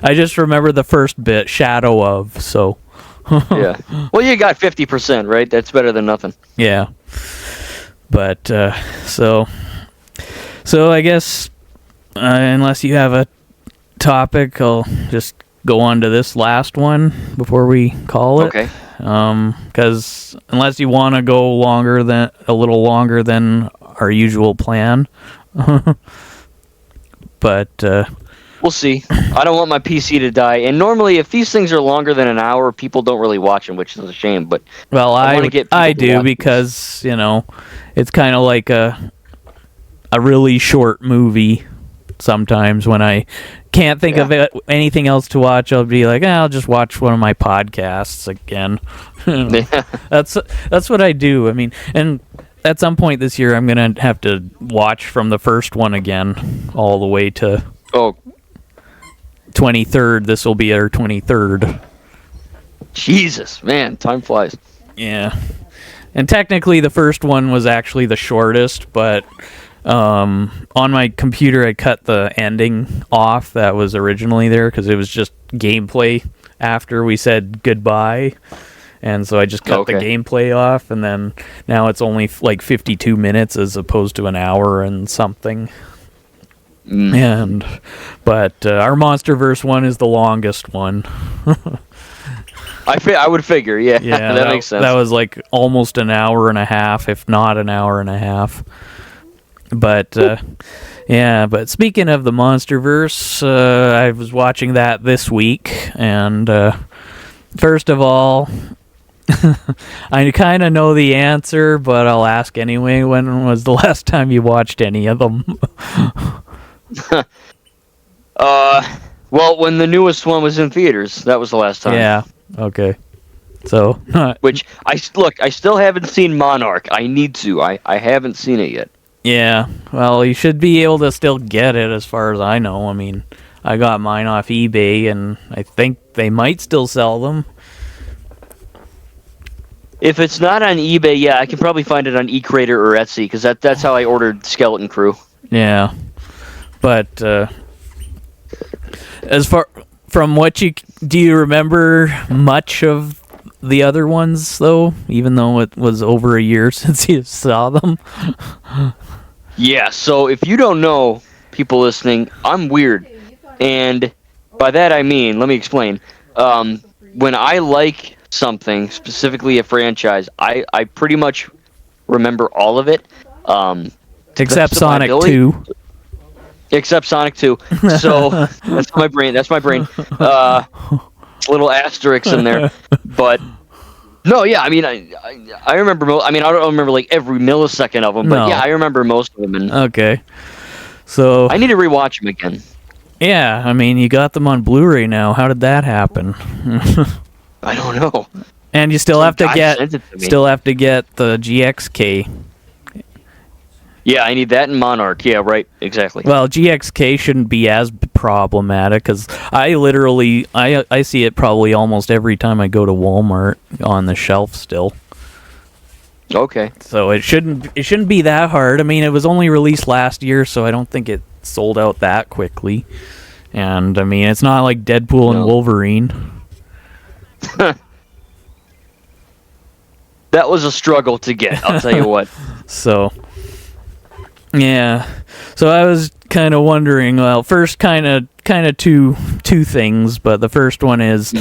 I just remember the first bit, shadow of, so. Yeah. Well, you got 50%, right? That's better than nothing. Yeah. But, so I guess, unless you have a topic, I'll just go on to this last one before we call it. Okay. Because unless you want to go a little longer than our usual plan. But we'll see. I don't want my PC to die. And normally, if these things are longer than an hour, people don't really watch them, which is a shame. But I do because it's kind of like a really short movie. Sometimes when I can't think of anything else to watch, I'll be like, I'll just watch one of my podcasts again. That's what I do. I mean, and at some point this year, I'm going to have to watch from the first one again, all the way to 23rd. This will be our 23rd. Jesus, man, time flies. Yeah. And technically, the first one was actually the shortest, but on my computer, I cut the ending off that was originally there because it was just gameplay after we said goodbye. And so I just cut the gameplay off, and then now it's only like 52 minutes as opposed to an hour and something. But our MonsterVerse one is the longest one. I would figure, yeah. That makes sense. That was like almost an hour and a half, if not an hour and a half. But but speaking of the MonsterVerse, I was watching that this week, and first of all, I kind of know the answer, but I'll ask anyway. When was the last time you watched any of them? Well, when the newest one was in theaters, that was the last time. Yeah. Okay. So. Which I still haven't seen Monarch. I need to. I haven't seen it yet. Yeah. Well, you should be able to still get it, as far as I know. I mean, I got mine off eBay, and I think they might still sell them. If it's not on eBay, yeah, I can probably find it on eCrater or Etsy, because that's how I ordered Skeleton Crew. Yeah. But as far from what do you remember much of the other ones though, even though it was over a year since you saw them? Yeah, so if you don't know, people listening, I'm weird. And by that I mean, let me explain. When I like something, specifically a franchise, I pretty much remember all of it. Except Sonic 2. Except Sonic 2. So that's my brain. Little asterisks in there. But no, yeah, I mean, I remember. I mean, I don't remember like every millisecond of them, but yeah, I remember most of them. And okay, so I need to rewatch them again. Yeah, I mean, you got them on Blu-ray now. How did that happen? I don't know. And you still have to get the GXK. Yeah, I need that in Monarch. Yeah, right, exactly. Well, GXK shouldn't be as problematic because I see it probably almost every time I go to Walmart on the shelf still. Okay. So it shouldn't be that hard. I mean, it was only released last year, so I don't think it sold out that quickly. And I mean, it's not like Deadpool and Wolverine. That was a struggle to get, I'll tell you what. So, yeah. So I was kind of wondering, well, first kind of two things, but the first one is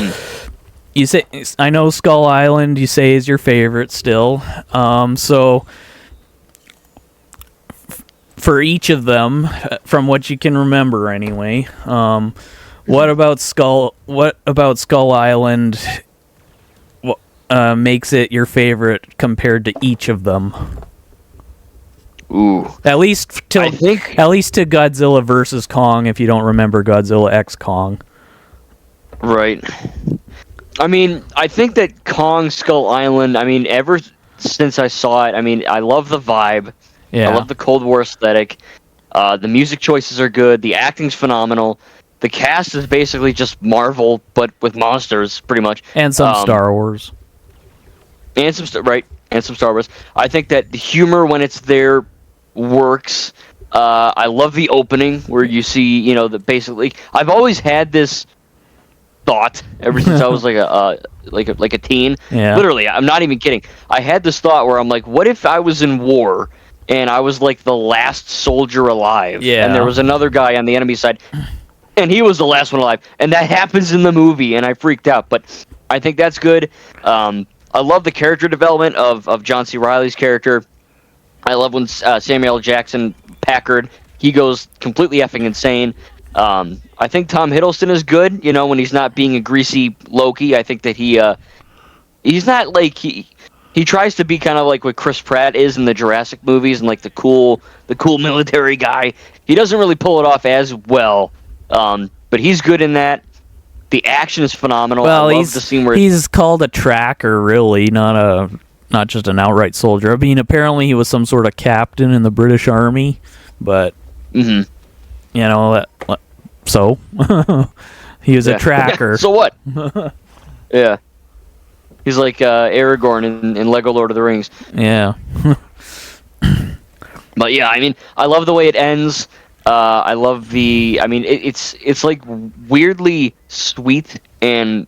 you say, I know Skull Island you say is your favorite still. So for each of them, from what you can remember anyway, what about Skull Island makes it your favorite compared to each of them? Ooh. At least to Godzilla versus Kong, if you don't remember Godzilla X Kong. Right. I mean, I think that Kong Skull Island, I mean, ever since I saw it, I mean, I love the vibe. Yeah. I love the Cold War aesthetic. The music choices are good. The acting's phenomenal. The cast is basically just Marvel, but with monsters, pretty much. And some Star Wars. And some Star Wars. I think that the humor, when it's there, works. I love the opening where you see, basically. I've always had this thought ever since I was like a teen. Yeah. Literally, I'm not even kidding. I had this thought where I'm like, what if I was in war and I was like the last soldier alive? Yeah. And there was another guy on the enemy side, and he was the last one alive. And that happens in the movie, and I freaked out. But I think that's good. I love the character development of John C. Reilly's character. I love when Samuel L. Jackson Packard, he goes completely effing insane. I think Tom Hiddleston is good, when he's not being a greasy Loki. I think that he's not like he tries to be kind of like what Chris Pratt is in the Jurassic movies and like the cool military guy. He doesn't really pull it off as well, but he's good in that. The action is phenomenal. Well, I love the scene where he's called a tracker, really, not just an outright soldier. I mean, apparently he was some sort of captain in the British Army, but so he was a tracker. So what? Yeah. He's like Aragorn in Lego Lord of the Rings. Yeah. But yeah, I mean, I love the way it ends. I love it's like weirdly sweet and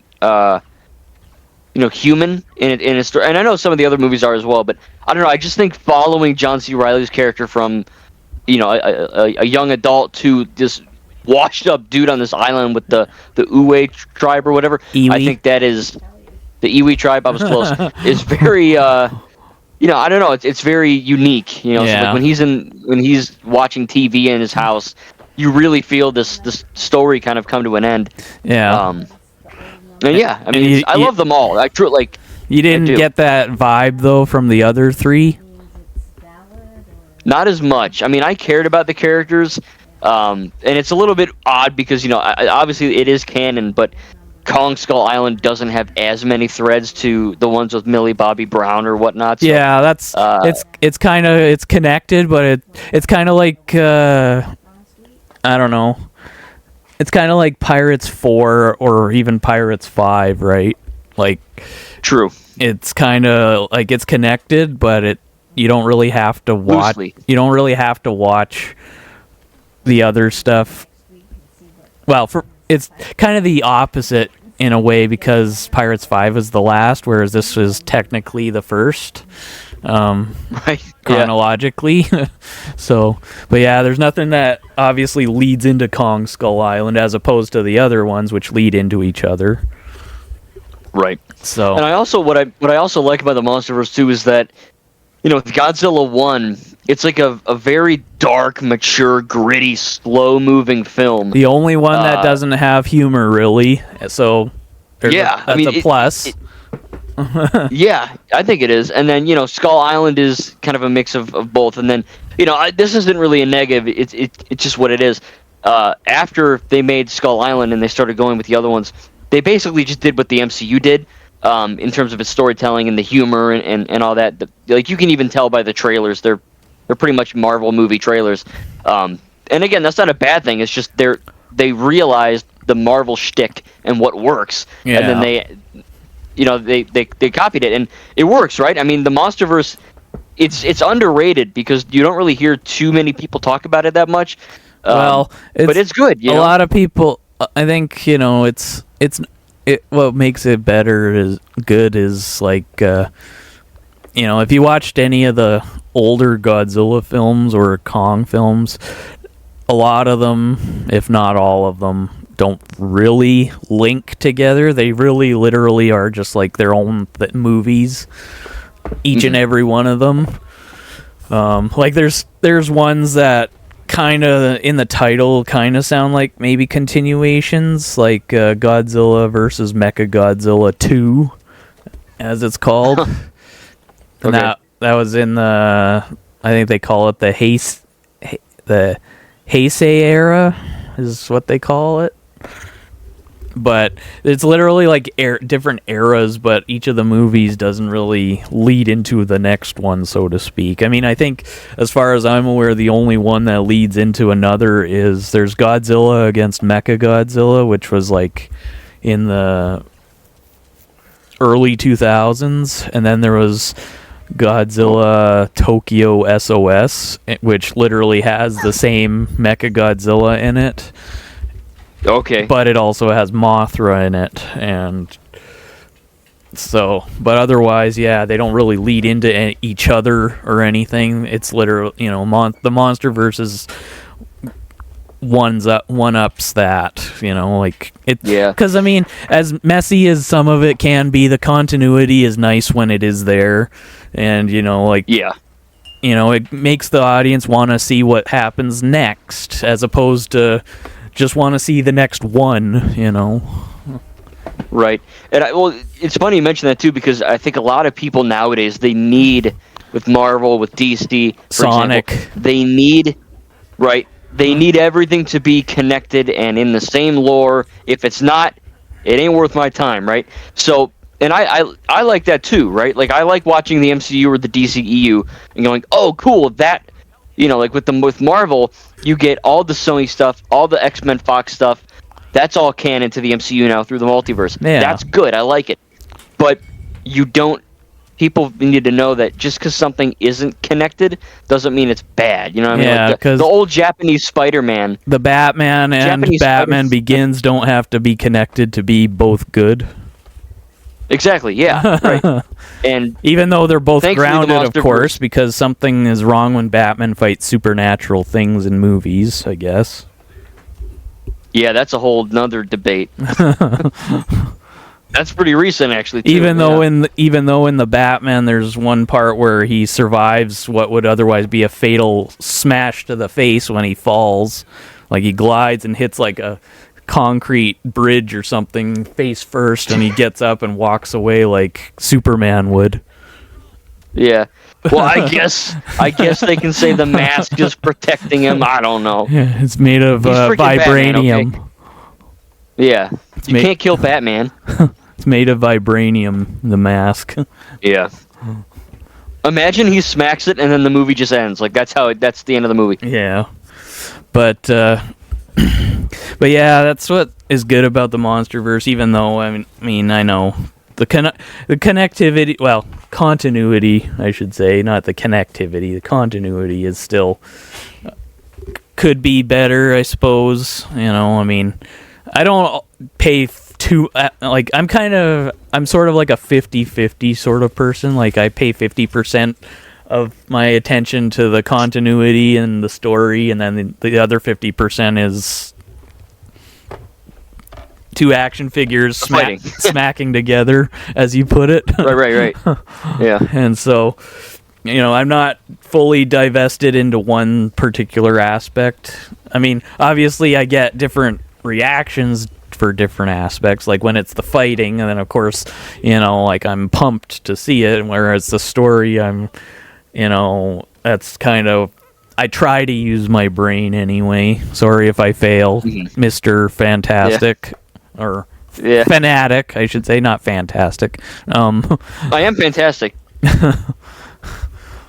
human in its story. And I know some of the other movies are as well, but I don't know. I just think following John C. Reilly's character from a young adult to this washed up dude on this island with the Uwe tribe or whatever. Iwi. I think that is the Iwi tribe. I was close. Is very I don't know. It's very unique. So like when he's watching TV in his house, you really feel this story kind of come to an end. Yeah. And yeah, I mean, I love them all. You didn't get that vibe though from the other three. Not as much. I mean, I cared about the characters, and it's a little bit odd because obviously it is canon, but Kong Skull Island doesn't have as many threads to the ones with Millie Bobby Brown or whatnot. So, yeah, that's it's connected, but it's kind of like I don't know. It's kind of like Pirates 4 or even Pirates 5, right? Like, true. It's kind of like it's connected, but you don't really have to watch. Loosely. You don't really have to watch the other stuff. Well, it's kind of the opposite in a way because Pirates 5 is the last, whereas this was technically the first. Right. Chronologically. So, but yeah, there's nothing that obviously leads into Kong Skull Island as opposed to the other ones which lead into each other. Right. So, and I also what I also like about the MonsterVerse too is that, with Godzilla 1, it's like a very dark, mature, gritty, slow-moving film. the only one that doesn't have humor really. So, that's a plus. Yeah, I think it is. And then, Skull Island is kind of a mix of both. And then, this isn't really a negative. It's just what it is. After they made Skull Island and they started going with the other ones, they basically just did what the MCU did in terms of its storytelling and the humor and all that. Like, you can even tell by the trailers. They're pretty much Marvel movie trailers. And again, that's not a bad thing. It's just they realized the Marvel shtick and what works. Yeah. And then they copied it, and it works, right? I mean, the MonsterVerse, it's underrated because you don't really hear too many people talk about it that much. But it's good. A lot of people, I think, what makes it better is good is like, if you watched any of the older Godzilla films or Kong films, a lot of them, if not all of them, don't really link together. They really literally are just like their own movies, each and every one of them. Like there's ones that kind of in the title kind of sound like maybe continuations, like Godzilla versus Mechagodzilla 2, as it's called. And Okay. that was in the, I think they call it the Heisei era is what they call it. But it's literally like different eras, but each of the movies doesn't really lead into the next one, so to speak. I mean, I think, as far as I'm aware, the only one that leads into another is there's Godzilla against Mechagodzilla, which was like in the early 2000s, and then there was Godzilla Tokyo SOS, which literally has the same Mechagodzilla in it. Okay. But it also has Mothra in it, and so, but otherwise, yeah, they don't really lead into each other or anything. It's literally, the MonsterVerse is one-ups that, like it. Yeah. Because I mean, as messy as some of it can be, the continuity is nice when it is there, and Yeah. it makes the audience want to see what happens next, as opposed to just want to see the next one, Right. And it's funny you mention that too, because I think a lot of people nowadays, they need, with Marvel, with DC, for Sonic. example, they need everything to be connected and in the same lore. If it's not, it ain't worth my time, right? So, and I like that too, right? Like, I like watching the MCU or the DCEU and going, oh, cool, that, like with Marvel, you get all the Sony stuff, all the X-Men Fox stuff. That's all canon to the MCU now through the multiverse. Yeah. That's good. I like it. But people need to know that just because something isn't connected doesn't mean it's bad. You know what I mean? Yeah, Like the old Japanese Spider-Man. The Batman and Japanese Batman Spider- Begins don't have to be connected to be both good. Exactly, yeah. Right. And even though they're both thankfully, grounded, of the course, MonsterVerse- because something is wrong when Batman fights supernatural things in movies, I guess. yeah, that's a whole nother debate. That's pretty recent, actually. Too. Even though in the Batman, there's one part where he survives what would otherwise be a fatal smash to the face when he falls, like he glides and hits like a concrete bridge or something face first, and he gets up and walks away like Superman would. Yeah. Well, I guess they can say the mask is protecting him. I don't know. Yeah, it's made of He's freaking vibranium. Batman, okay? Yeah, you can't kill Batman. It's made of vibranium, the mask. Yeah. Imagine he smacks it and then the movie just ends. Like that's the end of the movie. Yeah. But but yeah, that's what is good about the MonsterVerse, even though I mean I know the connectivity, well, continuity, I should say, not the connectivity. The continuity is still could be better, I suppose. I mean, I don't pay I'm sort of like a 50-50 sort of person. Like I pay 50% of my attention to the continuity and the story, and then the other 50% is two action figures smacking together, as you put it. Right. Yeah. And so, I'm not fully divested into one particular aspect. I mean, obviously I get different reactions for different aspects, like when it's the fighting, and then of course, like I'm pumped to see it, whereas the story, that's kind of, I try to use my brain anyway. Sorry if I fail, Mr. Fantastic. Or fanatic, I should say, not fantastic. I am fantastic.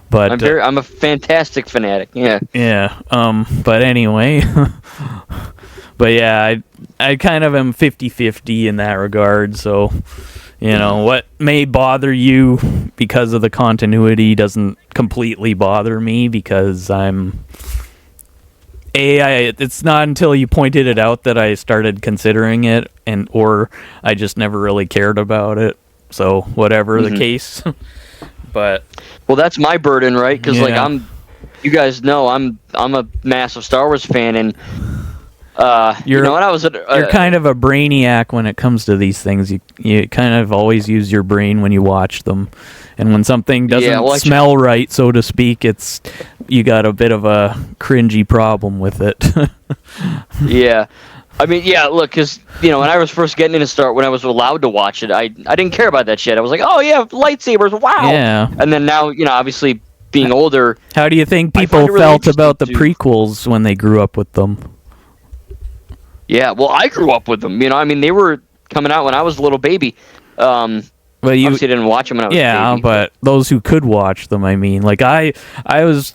But I'm a fantastic fanatic. Yeah. But anyway, but yeah, I kind of am 50-50 in that regard. So, what may bother you because of the continuity doesn't completely bother me, because it's not until you pointed it out that I started considering it, or I just never really cared about it. So whatever the case. But that's my burden, right? Because you guys know I'm a massive Star Wars fan, and when I was you're kind of a brainiac when it comes to these things. You kind of always use your brain when you watch them, and when something doesn't smell right, so to speak, you got a bit of a cringy problem with it. Yeah. I mean, look, because, when I was first getting into when I was allowed to watch it, I didn't care about that shit. I was like, oh, yeah, lightsabers, wow. Yeah. And then now, obviously, being older... How do you think people felt about the prequels when they grew up with them? Yeah, well, I grew up with them. They were coming out when I was a little baby. Well, you obviously didn't watch them when I was a baby. Yeah, but those who could watch them, like I was,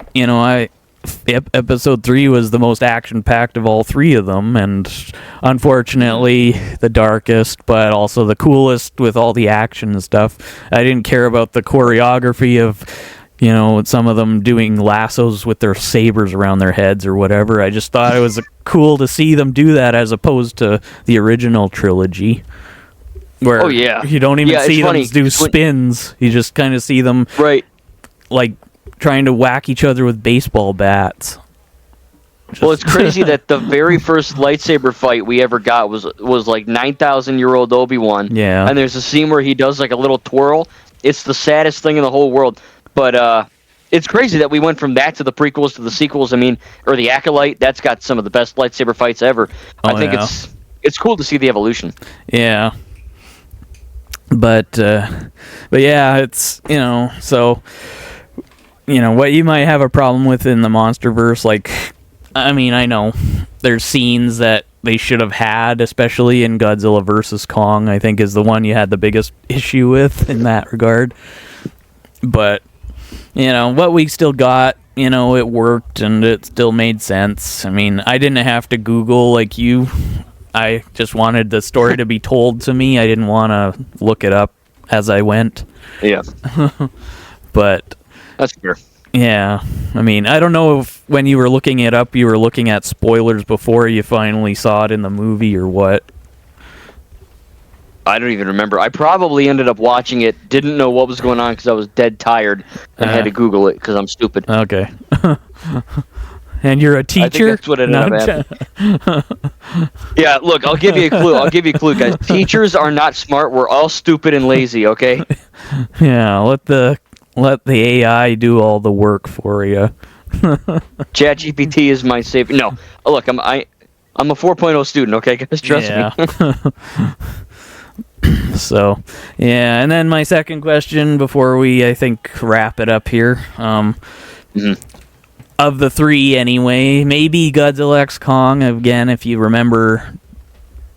Episode 3 was the most action-packed of all three of them, and unfortunately the darkest, but also the coolest with all the action and stuff. I didn't care about the choreography of, some of them doing lassos with their sabers around their heads or whatever. I just thought it was cool to see them do that as opposed to the original trilogy, where you don't even see them do spins. You just kind of see them like trying to whack each other with baseball bats. Well, it's crazy that the very first lightsaber fight we ever got was like 9,000-year-old Obi-Wan. Yeah. And there's a scene where he does like a little twirl. It's the saddest thing in the whole world. But it's crazy that we went from that to the prequels to the sequels. I mean, or the Acolyte. That's got some of the best lightsaber fights ever. I think it's cool to see the evolution. Yeah. But yeah, it's, so... what you might have a problem with in the MonsterVerse, like, I mean, I know there's scenes that they should have had, especially in Godzilla vs. Kong, I think is the one you had the biggest issue with in that regard. But, what we still got, it worked and it still made sense. I mean, I didn't have to Google like you. I just wanted the story to be told to me. I didn't want to look it up as I went. Yeah. But... That's fair. Yeah. I mean, I don't know if when you were looking it up, you were looking at spoilers before you finally saw it in the movie or what. I don't even remember. I probably ended up watching it, didn't know what was going on because I was dead tired, and had to Google it because I'm stupid. Okay. And you're a teacher? I think that's what ended up happening. Yeah, look, I'll give you a clue, guys. Teachers are not smart. We're all stupid and lazy, okay? Yeah, let the AI do all the work for you. ChatGPT is my savior. No, look, I'm a 4.0 student. Okay, guys, trust me. So, yeah, and then my second question before we, I think, wrap it up here. Of the three, anyway, maybe Godzilla x Kong again, if you remember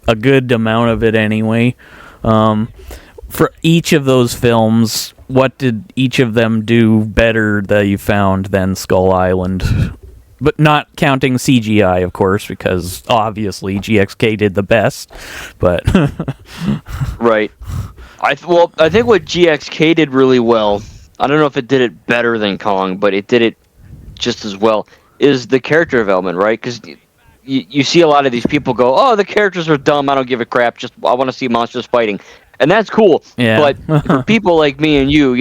a good amount of it, anyway. For each of those films, what did each of them do better that you found than Skull Island? But not counting CGI, of course, because obviously GXK did the best. But right. I think what GXK did really well, I don't know if it did it better than Kong, but it did it just as well, is the character development, right? Because, you see a lot of these people go, oh, the characters are dumb. I don't give a crap. Just I want to see monsters fighting, and that's cool. Yeah. But for people like me and you,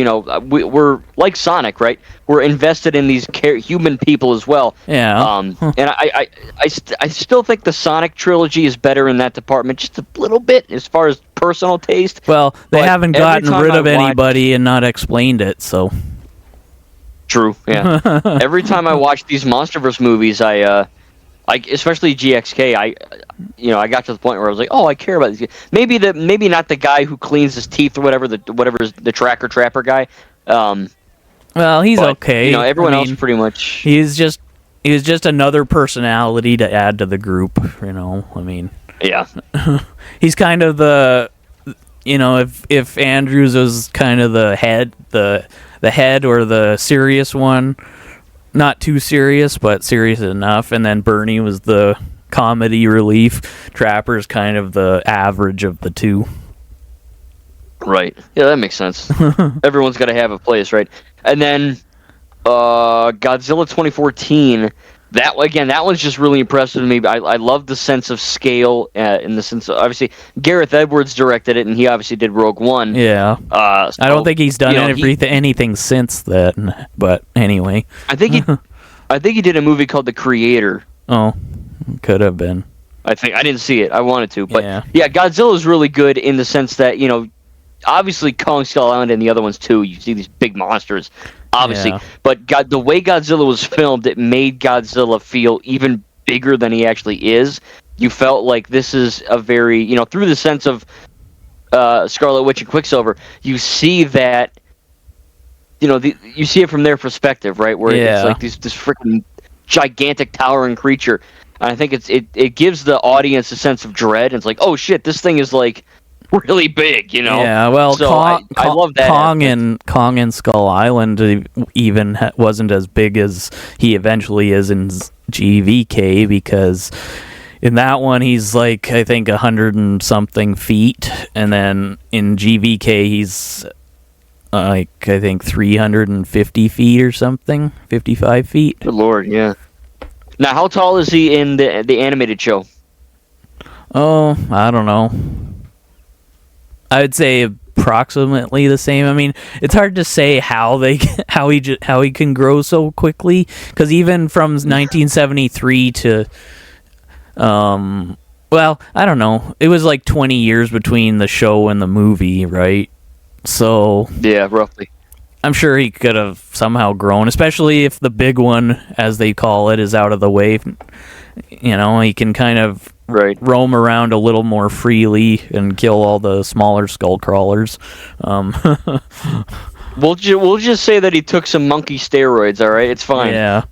we're like Sonic, right? We're invested in these human people as well. Yeah. And I still think the Sonic trilogy is better in that department, just a little bit as far as personal taste. Well, they But haven't every gotten time rid I of watch- anybody and not explained it, so. True. Yeah. Every time I watch these MonsterVerse movies, I especially GXK, I got to the point where I was like, oh, I care about these guys. Maybe not the guy who cleans his teeth or whatever the tracker trapper guy. Well, he's But, okay. everyone I else mean, pretty much. he was just another personality to add to the group, I mean, Yeah. he's kind of the, if Andrews was kind of the head or the serious one, not too serious, but serious enough, and then Bernie was the comedy relief. Trapper's kind of the average of the two. Right. Yeah, that makes sense. Everyone's got to have a place, right? And then Godzilla 2014. That one's just really impressive to me. I love the sense of scale in the sense of, obviously Gareth Edwards directed it, and he obviously did Rogue One. Yeah. So, I don't think he's done anything since then. But anyway, I think he did a movie called The Creator. oh, could have been. I think I didn't see it. I wanted to, but Yeah. Godzilla is really good in the sense that obviously Kong Skull Island and the other ones too. You see these big monsters, obviously, Yeah. but the way Godzilla was filmed, it made Godzilla feel even bigger than he actually is. You felt like this is a very through the sense of Scarlet Witch and Quicksilver, you see that. You see it from their perspective, right? Where it's like this freaking gigantic towering creature. And I think it gives the audience a sense of dread. It's like, oh shit, this thing is like really big, Yeah, well, So I love that. Kong and Skull Island even wasn't as big as he eventually is in GVK, because in that one he's like, I think 100 and something feet, and then in GVK he's like, I think 350 feet or something, 55 feet. Good lord, yeah. Now, how tall is he in the animated show? Oh, I don't know. I would say approximately the same. I mean, it's hard to say how he can grow so quickly, because even from 1973 to well, I don't know. It was like 20 years between the show and the movie, right? So yeah, roughly. I'm sure he could have somehow grown, especially if the big one, as they call it, is out of the way. He can kind of roam around a little more freely and kill all the smaller skull crawlers. We'll just say that he took some monkey steroids. All right, it's fine. Yeah.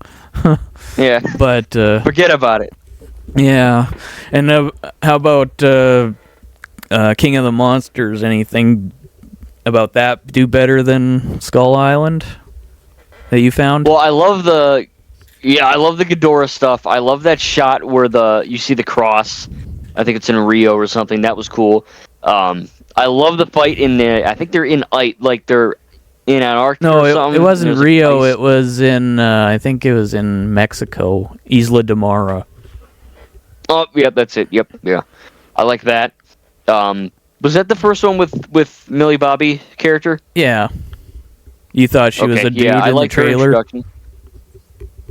Yeah. But forget about it. Yeah. And how about King of the Monsters? Anything about that do better than Skull Island that you found? Well, I love the Ghidorah stuff. I love that shot where you see the cross. I think it's in Rio or something. That was cool. I love the fight I think they're in they're in Antarctica or something. No, it wasn't Rio. It was in, I think it was in Mexico, Isla de Mara. Oh, yeah, that's it. Yep, yeah. I like that. Was that the first one with Millie Bobby character? Yeah. You thought she was a dude in the trailer? Her introduction.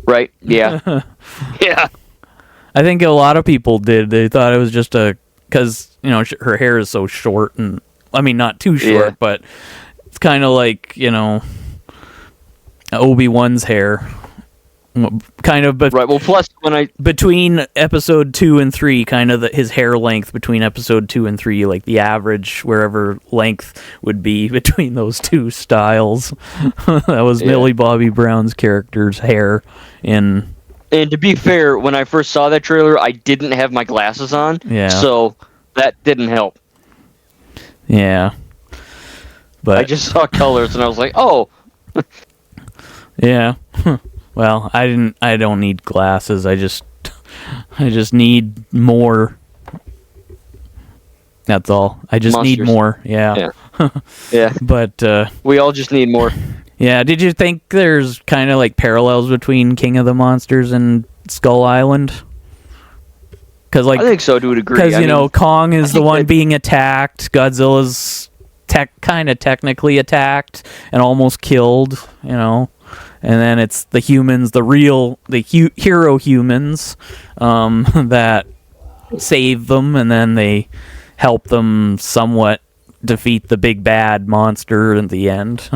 Right, yeah. Yeah. I think a lot of people did. They thought it was just because, her hair is so short, and, I mean, not too short, but it's kind of like, Obi-Wan's hair. Kind of, but right. Well, plus between episode 2 and 3, kind of his hair length between episode 2 and 3, like the average wherever length would be between those two styles. That was Millie Bobby Brown's character's hair in. And to be fair, when I first saw that trailer, I didn't have my glasses on, so that didn't help. Yeah, but I just saw colors and I was like, oh. Yeah. Well, I don't need glasses. I just need more. That's all. I just need more. Yeah. Yeah. But we all just need more. Yeah. Did you think there's kind of like parallels between King of the Monsters and Skull Island? Because I think so to a degree. Because, Kong is the one being attacked. Godzilla's kind of technically attacked and almost killed, And then it's the humans, the hero humans, that save them, and then they help them somewhat defeat the big bad monster at the end.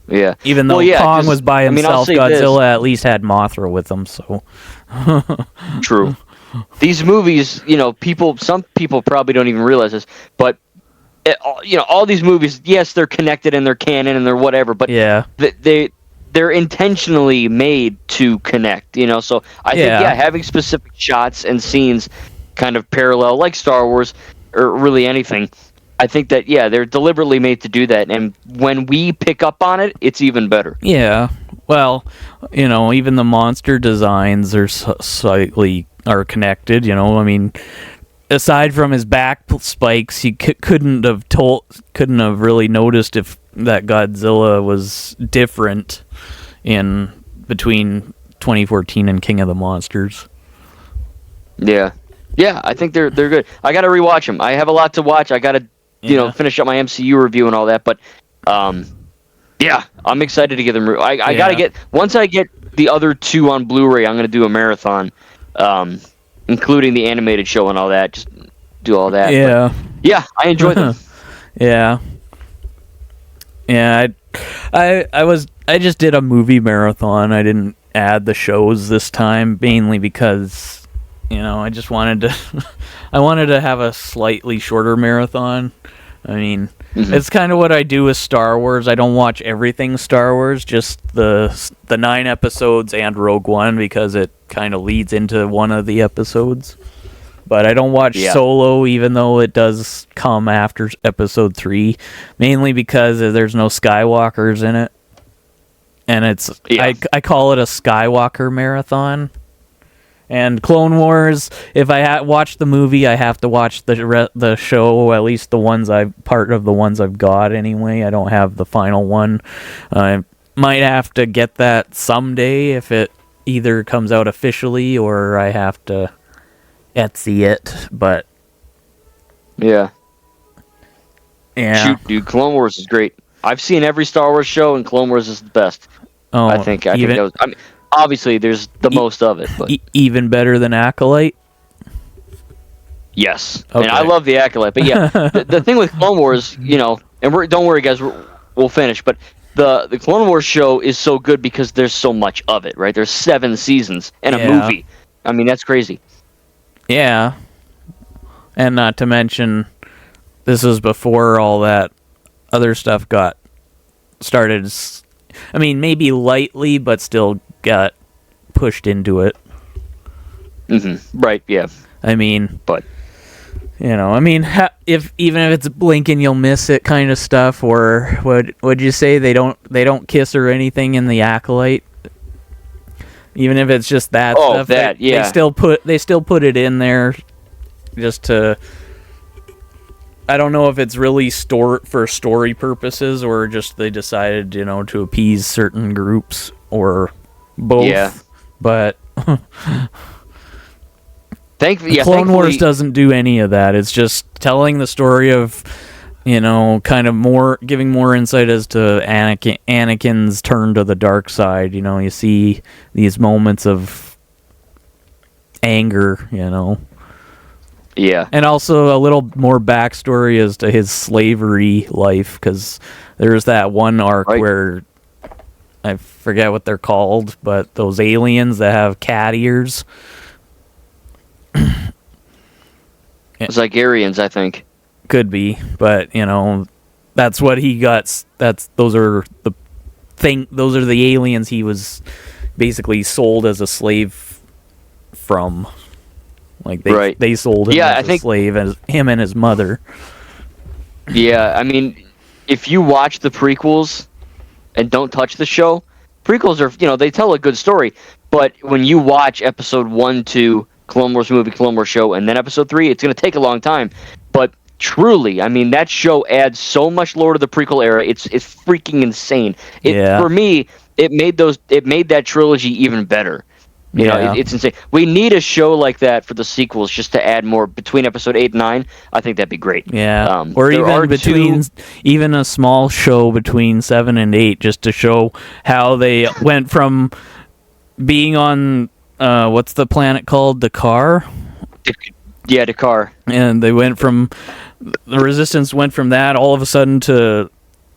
Yeah. Even though Kong was by himself, Godzilla at least had Mothra with him, so... True. These movies, some people probably don't even realize this, but all these movies, yes, they're connected and they're canon and they're whatever, but they're intentionally made to connect. So I think having specific shots and scenes kind of parallel, like Star Wars or really anything. I think that they're deliberately made to do that, and when we pick up on it, it's even better. Yeah. Well, even the monster designs are slightly connected. Aside from his back spikes, you couldn't have really noticed if that Godzilla was different in between 2014 and King of the Monsters. Yeah, I think they're good. I got to rewatch them. I have a lot to watch. I got to finish up my MCU review and all that, but I'm excited to get them. I got to get, once I get the other two on Blu-ray, I'm going to do a marathon, including the animated show and all that. Just do all that. Yeah. But, I enjoy them. Yeah. I just did a movie marathon. I didn't add the shows this time, mainly because, I just wanted to have a slightly shorter marathon. It's kind of what I do with Star Wars. I don't watch everything Star Wars, just the 9 episodes and Rogue One, because it kind of leads into one of the episodes. But I don't watch Solo, even though it does come after episode 3, mainly because there's no Skywalkers in it. And it's I call it a Skywalker marathon. And Clone Wars, if I watch the movie, I have to watch the show, at least part of the ones I've got anyway. I don't have the final one. I might have to get that someday if it either comes out officially or I have to Etsy it, but... Yeah. Shoot, dude, Clone Wars is great. I've seen every Star Wars show, and Clone Wars is the best. Oh, I think that was... obviously, there's the most of it, but... even better than Acolyte? Yes. Okay. And I love the Acolyte, but the thing with Clone Wars, and don't worry, guys, we'll finish, but the Clone Wars show is so good because there's so much of it, right? There's 7 seasons and a movie. That's crazy. Yeah. And not to mention, this is before all that other stuff got started. Maybe lightly, but still got pushed into it. Mm-hmm. Right, yeah. But... if it's blink and you'll miss it kind of stuff, or would you say they don't kiss or anything in the Acolyte? Even if it's just that stuff, they still put it in there just to... I don't know if it's really for story purposes or just they decided, to appease certain groups or both. Yeah. But Clone Wars doesn't do any of that. It's just telling the story of, kind of giving more insight as to Anakin's turn to the dark side. You see these moments of anger, Yeah. And also a little more backstory as to his slavery life, because there's that one arc where, I forget what they're called, but those aliens that have cat ears. Zygarians, I think. Could be, but that's what he got. Those are the aliens he was basically sold as a slave from. Like they sold him as a slave, as him and his mother. Yeah, if you watch the prequels and don't touch the show, prequels are, they tell a good story, but when you watch episode 1, 2, Clone Wars movie, Clone Wars show, and then episode 3, it's going to take a long time. But truly, that show adds so much lore to the prequel era. It's freaking insane. For me, it made that trilogy even better. You know, it's insane. We need a show like that for the sequels, just to add more between episode 8 and 9. I think that'd be great. Yeah, or even between even a small show between 7 and 8, just to show how they went from being on what's the planet called, Dakar? Yeah, Dakar. And they went from the Resistance went from that all of a sudden to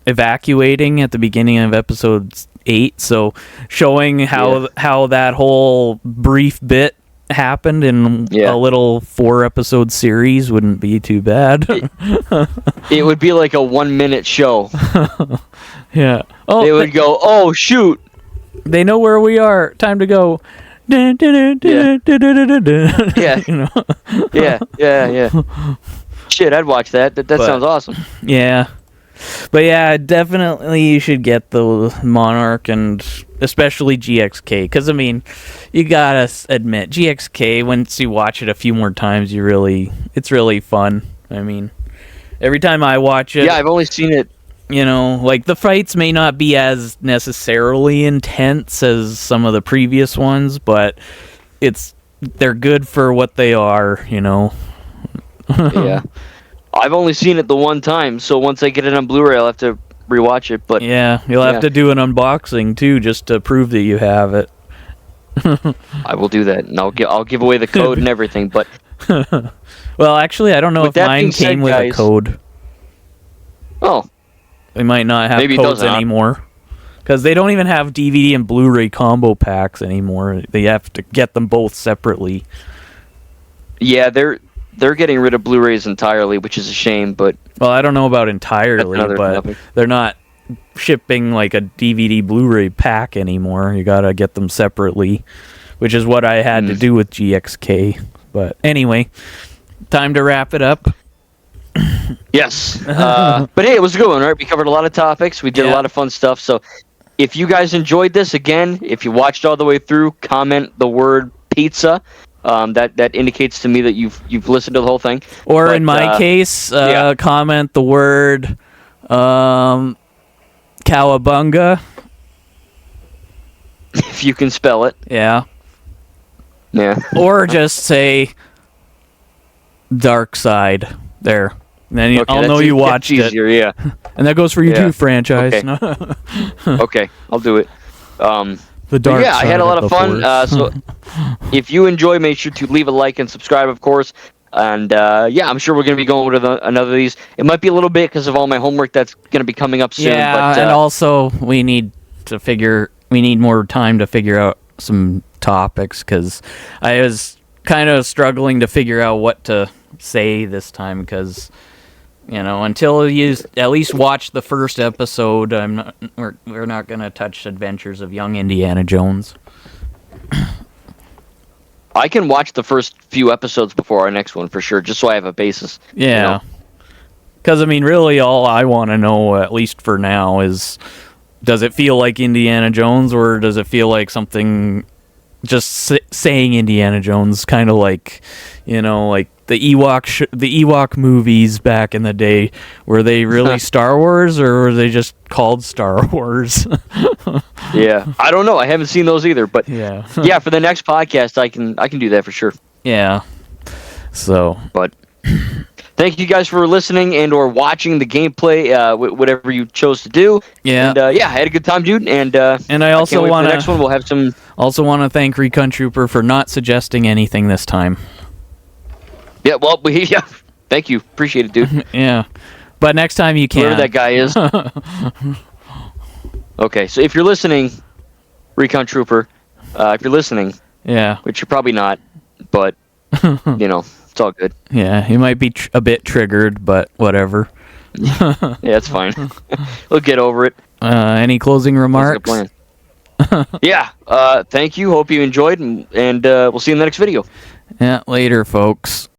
evacuating at the beginning of episode 8. So showing how that whole brief bit happened in a little 4-episode series wouldn't be too bad. It would be like a 1-minute show. Yeah. Oh, they would go, oh shoot, they know where we are. Time to go. Yeah. You know? Yeah. Shit, I'd watch that. That sounds awesome. Yeah. But yeah, definitely you should get the Monarch, and especially GXK, because I mean, you gotta admit, GXK, once you watch it a few more times, it's really fun. I mean, every time I watch it, yeah, I've only seen it. You know, like the fights may not be as necessarily intense as some of the previous ones, but they're good for what they are. You know. Yeah. I've only seen it the one time, so once I get it on Blu-ray, I'll have to rewatch it. But yeah, you'll have to do an unboxing too, just to prove that you have it. I will do that, and I'll give away the code and everything. But well, actually, I don't know if mine came with a code. Oh, they might not have codes anymore, because they don't even have DVD and Blu-ray combo packs anymore. They have to get them both separately. Yeah, they're getting rid of Blu-rays entirely, which is a shame, but... Well, I don't know about entirely, but they're not shipping like a DVD Blu-ray pack anymore. You gotta get them separately, which is what I had to do with GXK. But anyway, time to wrap it up. Yes. But hey, it was a good one, right? We covered a lot of topics. We did a lot of fun stuff. So if you guys enjoyed this, again, if you watched all the way through, comment the word pizza. That indicates to me that you've listened to the whole thing. Or in my case, comment the word cowabunga. If you can spell it. Yeah. Yeah. Or just say dark side. There. And then I'll know you watched easier, it. Yeah. And that goes for you too, franchise. Okay. Okay, I'll do it. The dark side, I had a lot of fun. So if you enjoy, make sure to leave a like and subscribe, of course. And I'm sure we're going to be going with another of these. It might be a little bit because of all my homework that's going to be coming up soon. Yeah, but, and also we need more time to figure out some topics, because I was kind of struggling to figure out what to say this time, because until you at least watch the first episode, we're not going to touch Adventures of Young Indiana Jones. I can watch the first few episodes before our next one for sure, just so I have a basis. Yeah. Because, I mean, really all I want to know, at least for now, is does it feel like Indiana Jones, or does it feel like something just saying Indiana Jones, kind of like, like the Ewok movies back in the day? Were they really Star Wars, or were they just called Star Wars? Yeah, I don't know. I haven't seen those either, but yeah, for the next podcast, I can do that for sure. Yeah. So, but thank you guys for listening and or watching the gameplay, whatever you chose to do. Yeah. And I had a good time, dude. And I also want the next one. We'll have some. Also want to thank Recon Trooper for not suggesting anything this time. Yeah. Well, thank you. Appreciate it, dude. Yeah. But next time you can. Whoever that guy is. Okay, so if you're listening, Recon Trooper, if you're listening, which you're probably not, but it's all good. Yeah, he might be a bit triggered, but whatever. Yeah, it's fine. We'll get over it. Any closing remarks? That's the plan. Yeah. Thank you. Hope you enjoyed, and we'll see you in the next video. Yeah. Later, folks.